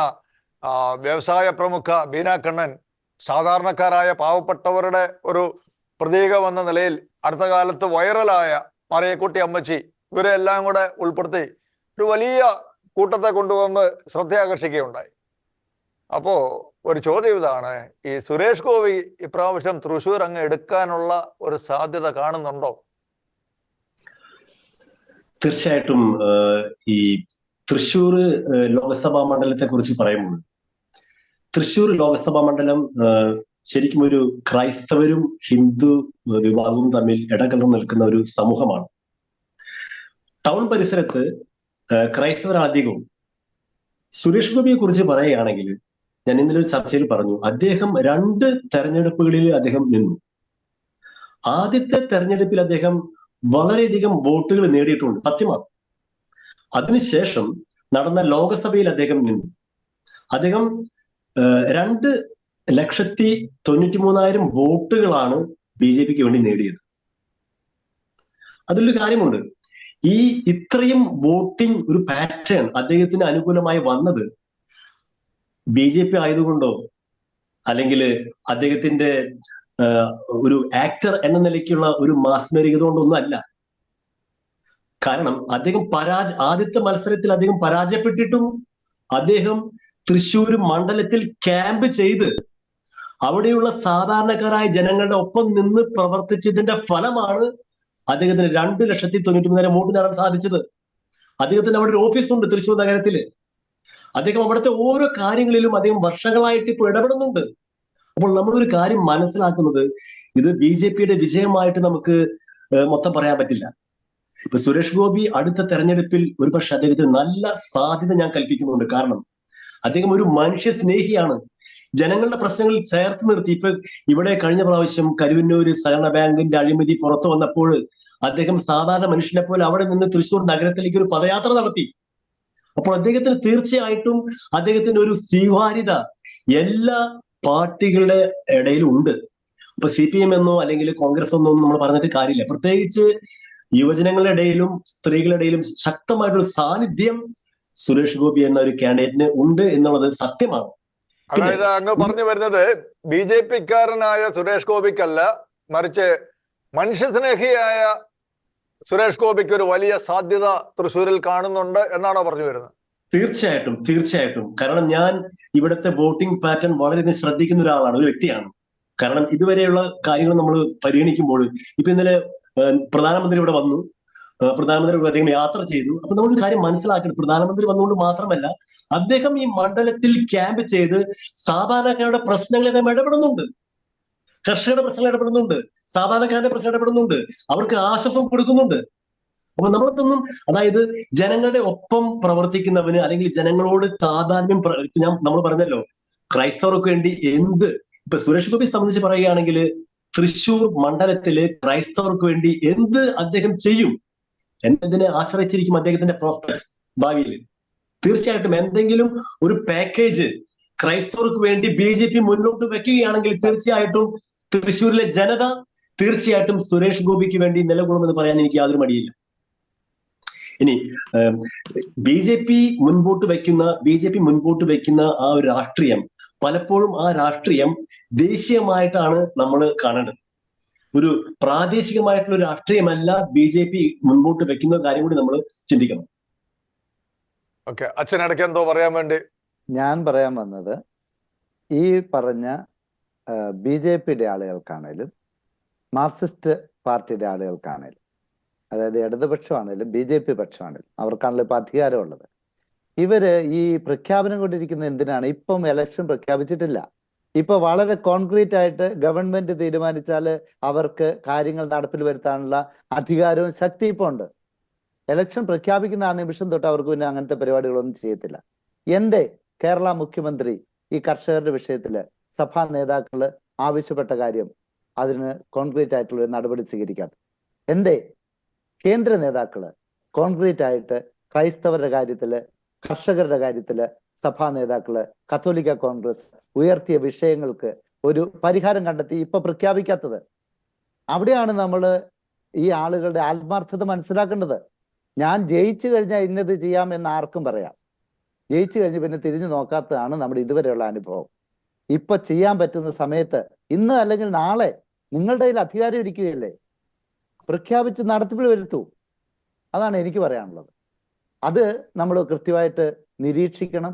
വ്യവസായ പ്രമുഖ ബീന കണ്ണൻ, സാധാരണക്കാരായ പാവപ്പെട്ടവരുടെ ഒരു പ്രതീകമെന്ന നിലയിൽ അടുത്ത കാലത്ത് വൈറലായ മറിയക്കുട്ടി അമ്മച്ചി, ഇവരെ എല്ലാം കൂടെ ഉൾപ്പെടുത്തി ഒരു വലിയ കൂട്ടത്തെ കൊണ്ടുവന്ന് ശ്രദ്ധയാകർഷിക്കുകയുണ്ടായി. അപ്പോൾ ഒരു ചോദ്യം ഇതാണ്, ഈ സുരേഷ് ഗോപി ഇപ്രാവശ്യം തൃശ്ശൂർ അങ്ങ് എടുക്കാനുള്ള ഒരു സാധ്യത കാണുന്നുണ്ടോ? തീർച്ചയായിട്ടും. ഈ തൃശ്ശൂർ ലോക്സഭാ മണ്ഡലത്തെ കുറിച്ച് പറയുമ്പോൾ തൃശ്ശൂർ ലോക്സഭാ മണ്ഡലം ശരിക്കും ഒരു ക്രൈസ്തവരും ഹിന്ദു വിഭാഗവും തമ്മിൽ ഇടകലർന്ന് നിൽക്കുന്ന ഒരു സമൂഹമാണ്. ടൗൺ പരിസരത്ത് ക്രൈസ്തവർ അധികവും. സുരേഷ് ഗോപിയെ കുറിച്ച് പറയുകയാണെങ്കിൽ ഞാൻ ഇന്നലെ ഒരു ചർച്ചയിൽ പറഞ്ഞു, അദ്ദേഹം 2 തെരഞ്ഞെടുപ്പുകളിൽ അദ്ദേഹം നിന്നു. ആദ്യത്തെ തെരഞ്ഞെടുപ്പിൽ അദ്ദേഹം വളരെയധികം വോട്ടുകൾ നേടിയിട്ടുണ്ട്, സത്യമാണ്. അതിനുശേഷം നടന്ന ലോക്സഭയിൽ അദ്ദേഹം നിന്നു. അദ്ദേഹം 2,93,000 വോട്ടുകളാണ് BJPക്ക് വേണ്ടി നേടിയത്. അതിലൊരു കാര്യമുണ്ട്, ഈ ഇത്രയും വോട്ടിംഗ് ഒരു പാറ്റേൺ അദ്ദേഹത്തിന് അനുകൂലമായി വന്നത് BJP ആയതുകൊണ്ടോ അല്ലെങ്കിൽ അദ്ദേഹത്തിന്റെ ഒരു ആക്ടർ എന്ന നിലയ്ക്കുള്ള ഒരു മാസ്മരികത കൊണ്ടൊന്നും അല്ല. കാരണം അദ്ദേഹം ആദ്യത്തെ മത്സരത്തിൽ അദ്ദേഹം പരാജയപ്പെട്ടിട്ടും അദ്ദേഹം തൃശ്ശൂർ മണ്ഡലത്തിൽ ക്യാമ്പ് ചെയ്ത് അവിടെയുള്ള സാധാരണക്കാരായ ജനങ്ങളുടെ ഒപ്പം നിന്ന് പ്രവർത്തിച്ചതിന്റെ ഫലമാണ് അദ്ദേഹത്തിന് 2,93,000 വോട്ട് നേടാൻ സാധിച്ചത്. അദ്ദേഹത്തിന് അവിടെ ഒരു ഓഫീസുണ്ട് തൃശ്ശൂർ നഗരത്തില്. അദ്ദേഹം അവിടുത്തെ ഓരോ കാര്യങ്ങളിലും അദ്ദേഹം വർഷങ്ങളായിട്ട് ഇപ്പോൾ ഇടപെടുന്നുണ്ട്. അപ്പോൾ നമ്മളൊരു കാര്യം മനസ്സിലാക്കുന്നത്, ഇത് BJPയുടെ വിജയമായിട്ട് നമുക്ക് മൊത്തം പറയാൻ പറ്റില്ല. ഇപ്പൊ സുരേഷ് ഗോപി അടുത്ത തെരഞ്ഞെടുപ്പിൽ ഒരുപക്ഷെ അദ്ദേഹത്തിന് നല്ല സാധ്യത ഞാൻ കൽപ്പിക്കുന്നുണ്ട്. കാരണം അദ്ദേഹം ഒരു മനുഷ്യ സ്നേഹിയാണ്. ജനങ്ങളുടെ പ്രശ്നങ്ങൾ ചേർത്ത് നിർത്തി. ഇപ്പൊ ഇവിടെ കഴിഞ്ഞ പ്രാവശ്യം കരുവന്നൂര് സഹകരണ ബാങ്കിന്റെ അഴിമതി പുറത്തു വന്നപ്പോൾ അദ്ദേഹം സാധാരണ മനുഷ്യനെ പോലെ അവിടെ നിന്ന് തൃശ്ശൂർ നഗരത്തിലേക്ക് ഒരു പദയാത്ര നടത്തി. അപ്പോൾ അദ്ദേഹത്തിന് തീർച്ചയായിട്ടും അദ്ദേഹത്തിന്റെ ഒരു സ്വീകാര്യത എല്ലാ പാർട്ടികളുടെ ഇടയിലും ഉണ്ട്. ഇപ്പൊ CPM എന്നോ അല്ലെങ്കിൽ കോൺഗ്രസ് എന്നോ നമ്മൾ പറഞ്ഞിട്ട് കാര്യമില്ല. പ്രത്യേകിച്ച് യുവജനങ്ങളുടെ ഇടയിലും സ്ത്രീകളുടെ ഇടയിലും ശക്തമായിട്ടുള്ള സാന്നിധ്യം സുരേഷ് ഗോപി എന്ന ഒരു കാൻഡിഡേറ്റിന് ഉണ്ട് എന്നുള്ളത് സത്യമാണ്. അതായത് അങ്ങ് പറഞ്ഞു വരുന്നത് BJP-ക്കാരനായ സുരേഷ് ഗോപിക്കല്ല, മറിച്ച് മനുഷ്യസ്നേഹിയായ സുരേഷ് ഗോപിക്ക് ഒരു വലിയ സാധ്യത തൃശ്ശൂരിൽ കാണുന്നുണ്ട് എന്നാണോ പറഞ്ഞു വരുന്നത്? തീർച്ചയായിട്ടും തീർച്ചയായിട്ടും. കാരണം ഞാൻ ഇവിടുത്തെ വോട്ടിംഗ് പാറ്റേൺ വളരെയധികം ശ്രദ്ധിക്കുന്ന ഒരാളാണ്, ഒരു വ്യക്തിയാണ്. കാരണം ഇതുവരെയുള്ള കാര്യങ്ങൾ നമ്മൾ പരിഗണിക്കുമ്പോൾ ഇപ്പൊ ഇന്നലെ പ്രധാനമന്ത്രി ഇവിടെ വന്നു, പ്രധാനമന്ത്രി അദ്ദേഹം യാത്ര ചെയ്തു. അപ്പൊ നമ്മളൊരു കാര്യം മനസ്സിലാക്കണം, പ്രധാനമന്ത്രി വന്നുകൊണ്ട് മാത്രമല്ല അദ്ദേഹം ഈ മണ്ഡലത്തിൽ ക്യാമ്പ് ചെയ്ത് സാധാരണക്കാരുടെ പ്രശ്നങ്ങൾ അദ്ദേഹം ഇടപെടുന്നുണ്ട്. കർഷകരുടെ പ്രശ്നങ്ങൾ ഇടപെടുന്നുണ്ട്, സാധാരണക്കാരുടെ പ്രശ്നം ഇടപെടുന്നുണ്ട്, അവർക്ക് ആശ്വാസം കൊടുക്കുന്നുണ്ട്. അപ്പൊ നമ്മളൊന്നും, അതായത് ജനങ്ങളുടെ ഒപ്പം പ്രവർത്തിക്കുന്നവന് അല്ലെങ്കിൽ ജനങ്ങളോട് താതാത്മ്യം നമ്മൾ പറഞ്ഞല്ലോ, ക്രൈസ്തവർക്ക് വേണ്ടി എന്ത്, ഇപ്പൊ സുരേഷ് ഗോപിയെ സംബന്ധിച്ച് പറയുകയാണെങ്കിൽ തൃശൂർ മണ്ഡലത്തില് ക്രൈസ്തവർക്ക് വേണ്ടി എന്ത് അദ്ദേഹം ചെയ്യും എന്നതിനെ ആശ്രയിച്ചിരിക്കും അദ്ദേഹത്തിന്റെ പ്രോസ്പെക്ട്സ് ഭാവിയിൽ. തീർച്ചയായിട്ടും എന്തെങ്കിലും ഒരു പാക്കേജ് ക്രൈസ്തവർക്ക് വേണ്ടി BJP മുന്നോട്ട് വെക്കുകയാണെങ്കിൽ തീർച്ചയായിട്ടും തൃശ്ശൂരിലെ ജനത തീർച്ചയായിട്ടും സുരേഷ് ഗോപിക്ക് വേണ്ടി നിലകൊള്ളുമെന്ന് പറയാൻ എനിക്ക് യാതൊരു മടിയില്ല. ഇനി BJP മുൻപോട്ട് വെക്കുന്ന ആ ഒരു രാഷ്ട്രീയം, പലപ്പോഴും ആ രാഷ്ട്രീയം ദേശീയമായിട്ടാണ് നമ്മൾ കാണേണ്ടത്. ഒരു പ്രാദേശികമായിട്ടുള്ള ഒരു രാഷ്ട്രീയമല്ല BJP മുൻപോട്ട് വെക്കുന്ന കാര്യം കൂടി നമ്മൾ ചിന്തിക്കണം. ഓക്കെ, അച്ഛനിടയ്ക്ക് എന്തോ പറയാൻ വേണ്ടി? ഞാൻ പറയാൻ വന്നത്, ഈ പറഞ്ഞ BJP-യുടെ ആളുകൾക്കാണേലും മാർക്സിസ്റ്റ് പാർട്ടിയുടെ ആളുകൾക്കാണേലും, അതായത് ഇടതുപക്ഷമാണേലും BJP പക്ഷമാണേലും, അവർക്കാണല്ലോ ഇപ്പൊ അധികാരമുള്ളത്. ഇവര് ഈ പ്രഖ്യാപനം കൊണ്ടിരിക്കുന്നത് എന്തിനാണ്? ഇപ്പം ഇലക്ഷൻ പ്രഖ്യാപിച്ചിട്ടില്ല. ഇപ്പൊ വളരെ കോൺക്രീറ്റ് ആയിട്ട് ഗവൺമെന്റ് തീരുമാനിച്ചാൽ അവർക്ക് കാര്യങ്ങൾ നടപ്പിൽ വരുത്താനുള്ള അധികാരവും ശക്തി ഇപ്പൊ ഉണ്ട്. ഇലക്ഷൻ പ്രഖ്യാപിക്കുന്ന ആ നിമിഷം തൊട്ട് അവർക്ക് പിന്നെ അങ്ങനത്തെ പരിപാടികളൊന്നും ചെയ്യത്തില്ല. എന്റെ കേരള മുഖ്യമന്ത്രി ഈ കർഷകരുടെ വിഷയത്തില് സഭാ നേതാക്കള് ആവശ്യപ്പെട്ട കാര്യം അതിന് കോൺക്രീറ്റ് ആയിട്ടുള്ള ഒരു നടപടി സ്വീകരിക്കാത്ത? എന്റെ കേന്ദ്ര നേതാക്കള് കോൺക്രീറ്റ് ആയിട്ട് ക്രൈസ്തവരുടെ കാര്യത്തില്, കർഷകരുടെ കാര്യത്തില് സഭാ നേതാക്കള്, കത്തോലിക്ക കോൺഗ്രസ് ഉയർത്തിയ വിഷയങ്ങൾക്ക് ഒരു പരിഹാരം കണ്ടെത്തി ഇപ്പൊ പ്രഖ്യാപിക്കാത്തത്? അവിടെയാണ് നമ്മൾ ഈ ആളുകളുടെ ആത്മാർത്ഥത മനസ്സിലാക്കേണ്ടത്. ഞാൻ ജയിച്ചു കഴിഞ്ഞാൽ ഇന്നത് ചെയ്യാം എന്ന് ആർക്കും പറയാം, ജയിച്ചു കഴിഞ്ഞ് പിന്നെ തിരിഞ്ഞു നോക്കാത്തതാണ് നമ്മുടെ ഇതുവരെയുള്ള അനുഭവം. ഇപ്പൊ ചെയ്യാൻ പറ്റുന്ന സമയത്ത്, ഇന്ന് അല്ലെങ്കിൽ നാളെ നിങ്ങളുടെ കയ്യിൽ അധികാരം ഇരിക്കുകയല്ലേ, പ്രഖ്യാപിച്ച് നടത്തിപ്പിൽ വരുത്തൂ. അതാണ് എനിക്ക് പറയാനുള്ളത്. അത് നമ്മൾ കൃത്യമായിട്ട് നിരീക്ഷിക്കണം,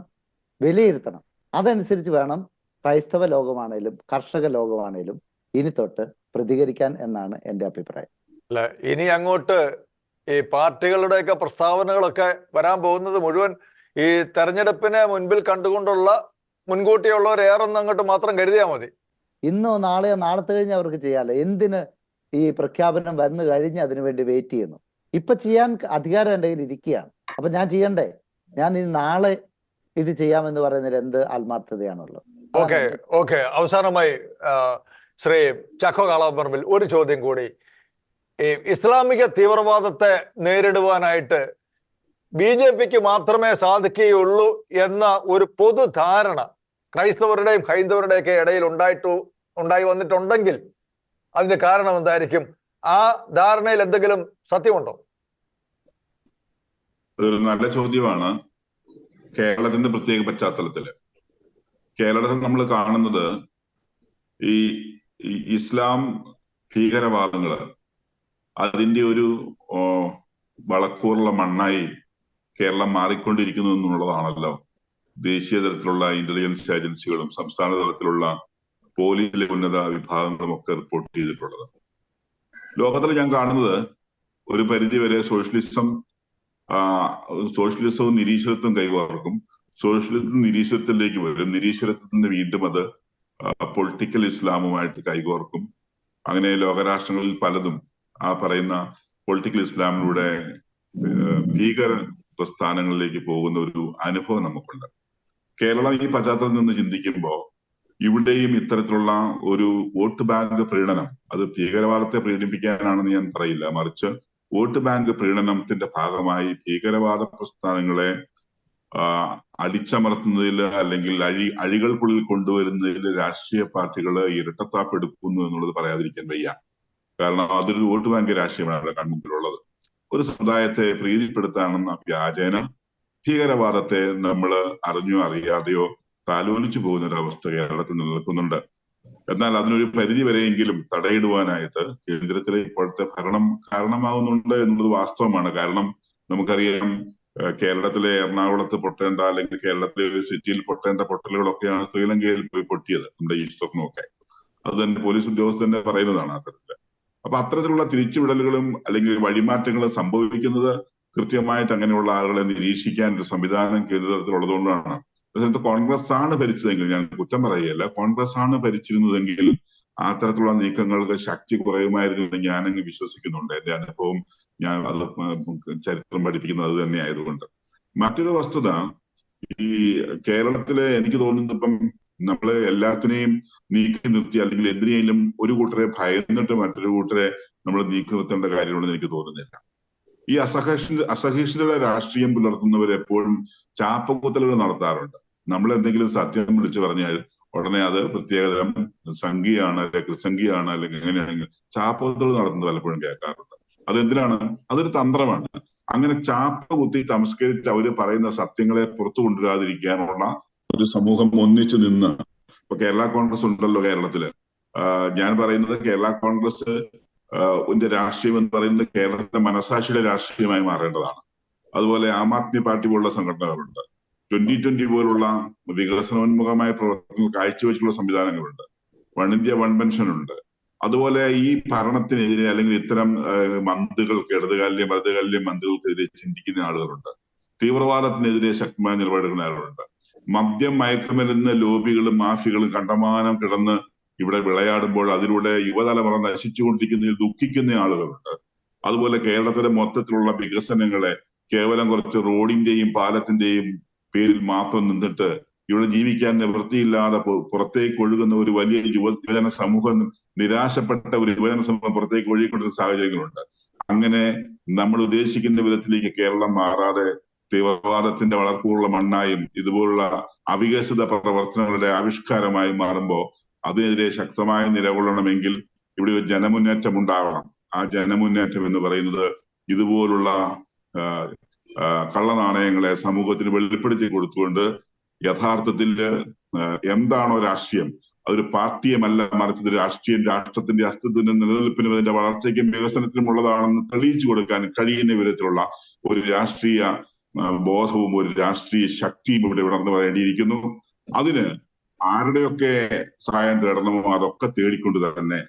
വിലയിരുത്തണം. അതനുസരിച്ച് വേണം ക്രൈസ്തവ ലോകമാണേലും കർഷക ലോകമാണേലും ഇനി തൊട്ട് പ്രതികരിക്കാൻ എന്നാണ് എൻ്റെ അഭിപ്രായം. അല്ല, ഇനി അങ്ങോട്ട് ഈ പാർട്ടികളുടെയൊക്കെ പ്രസ്താവനകളൊക്കെ വരാൻ പോകുന്നത് മുഴുവൻ ഈ തെരഞ്ഞെടുപ്പിനെ മുൻപിൽ കണ്ടുകൊണ്ടുള്ള മുൻകൂട്ടിയുള്ള ഒരു ഏറൊന്നും അങ്ങോട്ട് മാത്രം കരുതിയാൽ മതി. ഇന്നോ നാളെയോ നാളത്തെ കഴിഞ്ഞ് അവർക്ക് ചെയ്യാമല്ലോ. എന്തിന് ഈ പ്രഖ്യാപനം വന്നു കഴിഞ്ഞ് അതിനു വേണ്ടി വെയിറ്റ് ചെയ്യുന്നു? ഇപ്പൊ ചെയ്യാൻ അധികാരം എൻ്റെ കയ്യിൽ ഇരിക്കുകയാണ്. അപ്പൊ ഞാൻ ചെയ്യണ്ടേ? ഞാൻ ഇനി നാളെ ഇത് ചെയ്യാമെന്ന് പറയുന്നതിൽ എന്ത് ആത്മാർത്ഥതയാണുള്ളത്? ഓക്കെ. അവസാനമായി ശ്രീ ചാക്കോ കാളാപ്പറമ്പിൽ ഒരു ചോദ്യം കൂടി. ഈ ഇസ്ലാമിക തീവ്രവാദത്തെ നേരിടുവാനായിട്ട് BJP-ക്ക് മാത്രമേ സാധിക്കുകയുള്ളൂ എന്ന ഒരു പൊതുധാരണ ക്രൈസ്തവരുടെയും ഹൈന്ദവരുടെയൊക്കെ ഇടയിൽ ഉണ്ടായി വന്നിട്ടുണ്ടെങ്കിൽ അതിന്റെ കാരണം എന്തായിരിക്കും? ആ ധാരണയിൽ എന്തെങ്കിലും സത്യമുണ്ടോ? അതൊരു നല്ല ചോദ്യമാണ്. കേരളത്തിന്റെ പ്രത്യേക പശ്ചാത്തലത്തില് കേരളത്തിൽ നമ്മൾ കാണുന്നത് ഈ ഇസ്ലാം ഭീകരവാദങ്ങള് അതിന്റെ ഒരു വളക്കൂറുള്ള മണ്ണായി കേരളം മാറിക്കൊണ്ടിരിക്കുന്നു എന്നുള്ളതാണല്ലോ ദേശീയ തലത്തിലുള്ള ഇന്റലിജൻസ് ഏജൻസികളും സംസ്ഥാന തലത്തിലുള്ള പോലീസിലെ ഉന്നത വിഭാഗങ്ങളും ഒക്കെ റിപ്പോർട്ട് ചെയ്തിട്ടുള്ളത്. ലോകത്തിൽ ഞാൻ കാണുന്നത് ഒരു പരിധിവരെ സോഷ്യലിസവും നിരീശ്വരത്വം കൈകോർക്കും. സോഷ്യലിസം നിരീശ്വരത്തിലേക്ക് വരും, നിരീശ്വരത്വത്തിന് വീണ്ടും അത് പൊളിറ്റിക്കൽ ഇസ്ലാമുമായിട്ട് കൈകോർക്കും. അങ്ങനെ ലോകരാഷ്ട്രങ്ങളിൽ പലതും ആ പറയുന്ന പൊളിറ്റിക്കൽ ഇസ്ലാമിലൂടെ ഭീകര പ്രസ്ഥാനങ്ങളിലേക്ക് പോകുന്ന ഒരു അനുഭവം നമുക്കുണ്ട്. കേരളം ഈ പശ്ചാത്തലത്തിൽ നിന്ന് ചിന്തിക്കുമ്പോൾ ഇവിടെയും ഇത്തരത്തിലുള്ള ഒരു വോട്ട് ബാങ്ക് പ്രീണനം, അത് ഭീകരവാദത്തെ പ്രീണിപ്പിക്കാനാണെന്ന് ഞാൻ പറയില്ല, മറിച്ച് വോട്ട് ബാങ്ക് പ്രീണനത്തിന്റെ ഭാഗമായി ഭീകരവാദ പ്രസ്ഥാനങ്ങളെ അടിച്ചമർത്തുന്നതിൽ അല്ലെങ്കിൽ അഴികൾക്കുള്ളിൽ കൊണ്ടുവരുന്നതിൽ രാഷ്ട്രീയ പാർട്ടികൾ ഇരട്ടത്താപ്പ് എടുക്കുന്നു എന്നുള്ളത് പറയാതിരിക്കാൻ വയ്യ. കാരണം അതൊരു വോട്ട് ബാങ്ക് രാഷ്ട്രീയമാണ് അവിടെ കൺമുമ്പിലുള്ളത്. ഒരു സമുദായത്തെ പ്രീതിപ്പെടുത്താനെന്ന വ്യാജേന ഭീകരവാദത്തെ നമ്മൾ അറിഞ്ഞോ അറിയാതെയോ താലോലിച്ചു പോകുന്ന ഒരു അവസ്ഥ കേരളത്തിൽ നിലനിൽക്കുന്നുണ്ട്. എന്നാൽ അതിനൊരു പരിധി വരെയെങ്കിലും തടയിടുവാനായിട്ട് കേന്ദ്രത്തിലെ ഇപ്പോഴത്തെ ഭരണം കാരണമാവുന്നുണ്ട് എന്നുള്ളത് വാസ്തവമാണ്. കാരണം നമുക്കറിയാം, കേരളത്തിലെ എറണാകുളത്ത് പൊട്ടേണ്ട അല്ലെങ്കിൽ കേരളത്തിലെ ഒരു സിറ്റിയിൽ പൊട്ടേണ്ട പൊട്ടലുകളൊക്കെയാണ് ശ്രീലങ്കയിൽ പോയി പൊട്ടിയത്, നമ്മുടെ ഈസ്റ്ററിനൊക്കെ. അത് തന്നെ പോലീസ് ഉദ്യോഗസ്ഥർ തന്നെ പറയുന്നതാണ് അത്തരത്തില്. അപ്പൊ അത്തരത്തിലുള്ള തിരിച്ചുവിടലുകളും അല്ലെങ്കിൽ വഴിമാറ്റങ്ങളും സംഭവിക്കുന്നത് കൃത്യമായിട്ട് അങ്ങനെയുള്ള ആളുകളെ നിരീക്ഷിക്കാൻ ഒരു സംവിധാനം കേന്ദ്രത്തിലുള്ളതുകൊണ്ടാണ്. അതേസമയത്ത് കോൺഗ്രസ് ആണ് ഭരിച്ചതെങ്കിൽ, ഞാൻ കുറ്റം പറയുകയല്ല, കോൺഗ്രസ് ആണ് ഭരിച്ചിരുന്നതെങ്കിൽ അത്തരത്തിലുള്ള നീക്കങ്ങൾക്ക് ശക്തി കുറയുമായിരുന്നു ഞാനങ്ങ് വിശ്വസിക്കുന്നുണ്ട്. എന്റെ അനുഭവം, ഞാൻ അത് ചരിത്രം പഠിപ്പിക്കുന്നത് അത് തന്നെ ആയതുകൊണ്ട്. മറ്റൊരു വസ്തുത, ഈ കേരളത്തിലെ എനിക്ക് തോന്നുന്നത് ഇപ്പം നമ്മള് എല്ലാത്തിനെയും നീക്കി നിർത്തി അല്ലെങ്കിൽ എന്തിനേലും ഒരു കൂട്ടരെ ഭയന്നിട്ട് മറ്റൊരു കൂട്ടരെ നമ്മൾ നീക്കി നിർത്തേണ്ട കാര്യമുണ്ടെന്ന് എനിക്ക് തോന്നുന്നില്ല. ഈ അസഹിഷ്ണുതയുടെ രാഷ്ട്രീയം പുലർത്തുന്നവർ എപ്പോഴും ചാപ്പകുത്തലുകൾ നടത്താറുണ്ട്. നമ്മൾ എന്തെങ്കിലും സത്യം വിളിച്ചു പറഞ്ഞാൽ ഉടനെ അത് പ്രത്യേകതരം സംഖ്യയാണ് അല്ലെങ്കിൽ കൃസംഖ്യയാണ് അല്ലെങ്കിൽ എങ്ങനെയാണെങ്കിൽ ചാപ്പകുത്തൽ നടത്തുന്നത് പലപ്പോഴും കേൾക്കാറുണ്ട്. അതെന്തിനാണ്? അതൊരു തന്ത്രമാണ്. അങ്ങനെ ചാപ്പ കുത്തി തമസ്കരിച്ച് അവര് പറയുന്ന സത്യങ്ങളെ പുറത്തു കൊണ്ടുവരാതിരിക്കാനുള്ള ഒരു സമൂഹം ഒന്നിച്ചു നിന്ന്, ഇപ്പൊ കേരള കോൺഗ്രസ് ഉണ്ടല്ലോ കേരളത്തില്. ഞാൻ പറയുന്നത് കേരള കോൺഗ്രസ് രാഷ്ട്രീയം എന്ന് പറയുന്നത് കേരളത്തിലെ മനസാക്ഷിയുടെ രാഷ്ട്രീയമായി മാറേണ്ടതാണ്. അതുപോലെ ആം ആദ്മി പാർട്ടി പോലുള്ള സംഘടനകളുണ്ട്. 2020 പോലുള്ള വികസനോന്മുഖമായ പ്രവർത്തനങ്ങൾ കാഴ്ചവെച്ചിട്ടുള്ള സംവിധാനങ്ങളുണ്ട്. വൺ ഇന്ത്യ വൺ പെൻഷൻ ഉണ്ട്. അതുപോലെ ഈ ഭരണത്തിനെതിരെ അല്ലെങ്കിൽ ഇത്തരം മന്ദുകൾക്ക്, ഇടതുകാലിലെയും വലതുകാലിലെയും മന്ദുകൾക്കെതിരെ ചിന്തിക്കുന്ന ആളുകളുണ്ട്. തീവ്രവാദത്തിനെതിരെ ശക്തമായ നിലപാടെടുക്കുന്ന ആളുകളുണ്ട്. മദ്യം, മയക്കുമരുന്ന് ലോബികളും മാഫിയകളും കണ്ടമാനം കിടന്ന് ഇവിടെ വിളയാടുമ്പോൾ അതിലൂടെ യുവതലമുറ നശിച്ചുകൊണ്ടിരിക്കുന്നതിൽ ദുഃഖിക്കുന്ന ആളുകളുണ്ട്. അതുപോലെ കേരളത്തിലെ മൊത്തത്തിലുള്ള വികസനങ്ങളെ കേവലം കുറച്ച് റോഡിന്റെയും പാലത്തിന്റെയും പേരിൽ മാത്രം നിന്നിട്ട് ഇവിടെ ജീവിക്കാൻ നിവൃത്തിയില്ലാതെ പുറത്തേക്ക് ഒഴുകുന്ന ഒരു വലിയ യുവജന സമൂഹം, നിരാശപ്പെട്ട ഒരു യുവജന സമൂഹം പുറത്തേക്ക് ഒഴുകിക്കൊണ്ടിരുന്ന സാഹചര്യങ്ങളുണ്ട്. അങ്ങനെ നമ്മൾ ഉദ്ദേശിക്കുന്ന വിധത്തിലേക്ക് കേരളം മാറാതെ തീവ്രവാദത്തിന്റെ വളർപ്പുള്ള മണ്ണായും ഇതുപോലുള്ള അവികസിത പ്രവർത്തനങ്ങളുടെ ആവിഷ്കാരമായി മാറുമ്പോൾ അതിനെതിരെ ശക്തമായി നിലകൊള്ളണമെങ്കിൽ ഇവിടെ ഒരു ജനമുന്നേറ്റം ഉണ്ടാവണം. ആ ജനമുന്നേറ്റം എന്ന് പറയുന്നത് ഇതുപോലുള്ള കള്ളനാണയങ്ങളെ സമൂഹത്തിന് വെളിപ്പെടുത്തി കൊടുത്തുകൊണ്ട് യഥാർത്ഥത്തിൽ എന്താണോ രാഷ്ട്രീയം, അതൊരു പാർട്ടിയുമല്ല, മറിച്ചത് രാഷ്ട്രീയം രാഷ്ട്രത്തിന്റെ അസ്തിത്വത്തിനും നിലനിൽപ്പിനും അതിന്റെ വളർച്ചയ്ക്കും വികസനത്തിനും ഉള്ളതാണെന്ന് തെളിയിച്ചു കൊടുക്കാൻ കഴിയുന്ന വിധത്തിലുള്ള ഒരു രാഷ്ട്രീയ ബോധവും ഒരു രാഷ്ട്രീയ ശക്തിയും ഇവിടെ ഉണർന്നു വരേണ്ടിയിരിക്കുന്നു. അതിന് ആരുടെയൊക്കെ സഹായം തേടണമോ അതൊക്കെ തേടിക്കൊണ്ട് തന്നെ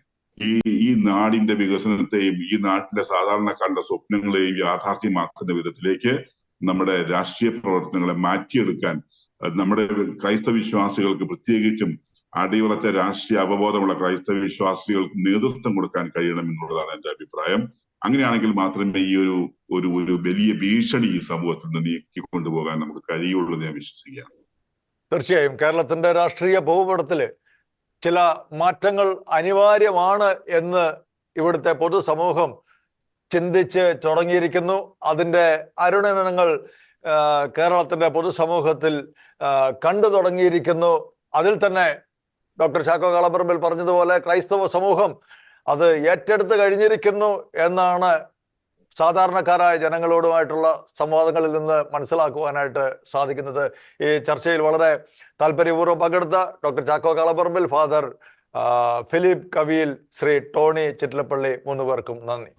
ഈ നാടിന്റെ വികസനത്തെയും ഈ നാട്ടിലെ സാധാരണക്കാരുടെ സ്വപ്നങ്ങളെയും യാഥാർത്ഥ്യമാക്കുന്ന വിധത്തിലേക്ക് നമ്മുടെ രാഷ്ട്രീയ പ്രവർത്തനങ്ങളെ മാറ്റിയെടുക്കാൻ നമ്മുടെ ക്രൈസ്തവ വിശ്വാസികൾക്ക്, പ്രത്യേകിച്ചും അടിയുറച്ച രാഷ്ട്രീയ അവബോധമുള്ള ക്രൈസ്തവ വിശ്വാസികൾക്ക് നേതൃത്വം കൊടുക്കാൻ കഴിയണം എന്നുള്ളതാണ് എന്റെ അഭിപ്രായം. അങ്ങനെയാണെങ്കിൽ മാത്രമേ ഈ ഒരു വലിയ ഭീഷണി ഈ സമൂഹത്തിൽ നിന്ന് നീക്കിക്കൊണ്ടുപോകാൻ നമുക്ക് കഴിയുള്ളൂ എന്ന് ഞാൻ വിശ്വസിക്കുകയാണ്. തീർച്ചയായും കേരളത്തിന്റെ രാഷ്ട്രീയ ഭൂപടത്തില് ചില മാറ്റങ്ങൾ അനിവാര്യമാണ് എന്ന് ഇവിടുത്തെ പൊതുസമൂഹം ചിന്തിച്ച് തുടങ്ങിയിരിക്കുന്നു. അതിൻ്റെ അരുണനങ്ങൾ കേരളത്തിന്റെ പൊതുസമൂഹത്തിൽ കണ്ടു തുടങ്ങിയിരിക്കുന്നു. അതിൽ തന്നെ ഡോക്ടർ ചാക്കോ കളപ്പറമ്പിൽ പറഞ്ഞതുപോലെ ക്രൈസ്തവ സമൂഹം അത് ഏറ്റെടുത്ത് കഴിഞ്ഞിരിക്കുന്നു എന്നാണ് സാധാരണക്കാരായ ജനങ്ങളോടുമായിട്ടുള്ള സംവാദങ്ങളിൽ നിന്ന് മനസ്സിലാക്കുവാനായിട്ട് സാധിക്കുന്നത്. ഈ ചർച്ചയിൽ വളരെ താല്പര്യപൂർവ്വം പങ്കെടുത്ത doctor Chacko Kalaparambil, father Philip Kaviyil, Shri Tony Chittilappally, 3 പേർക്കും നന്ദി.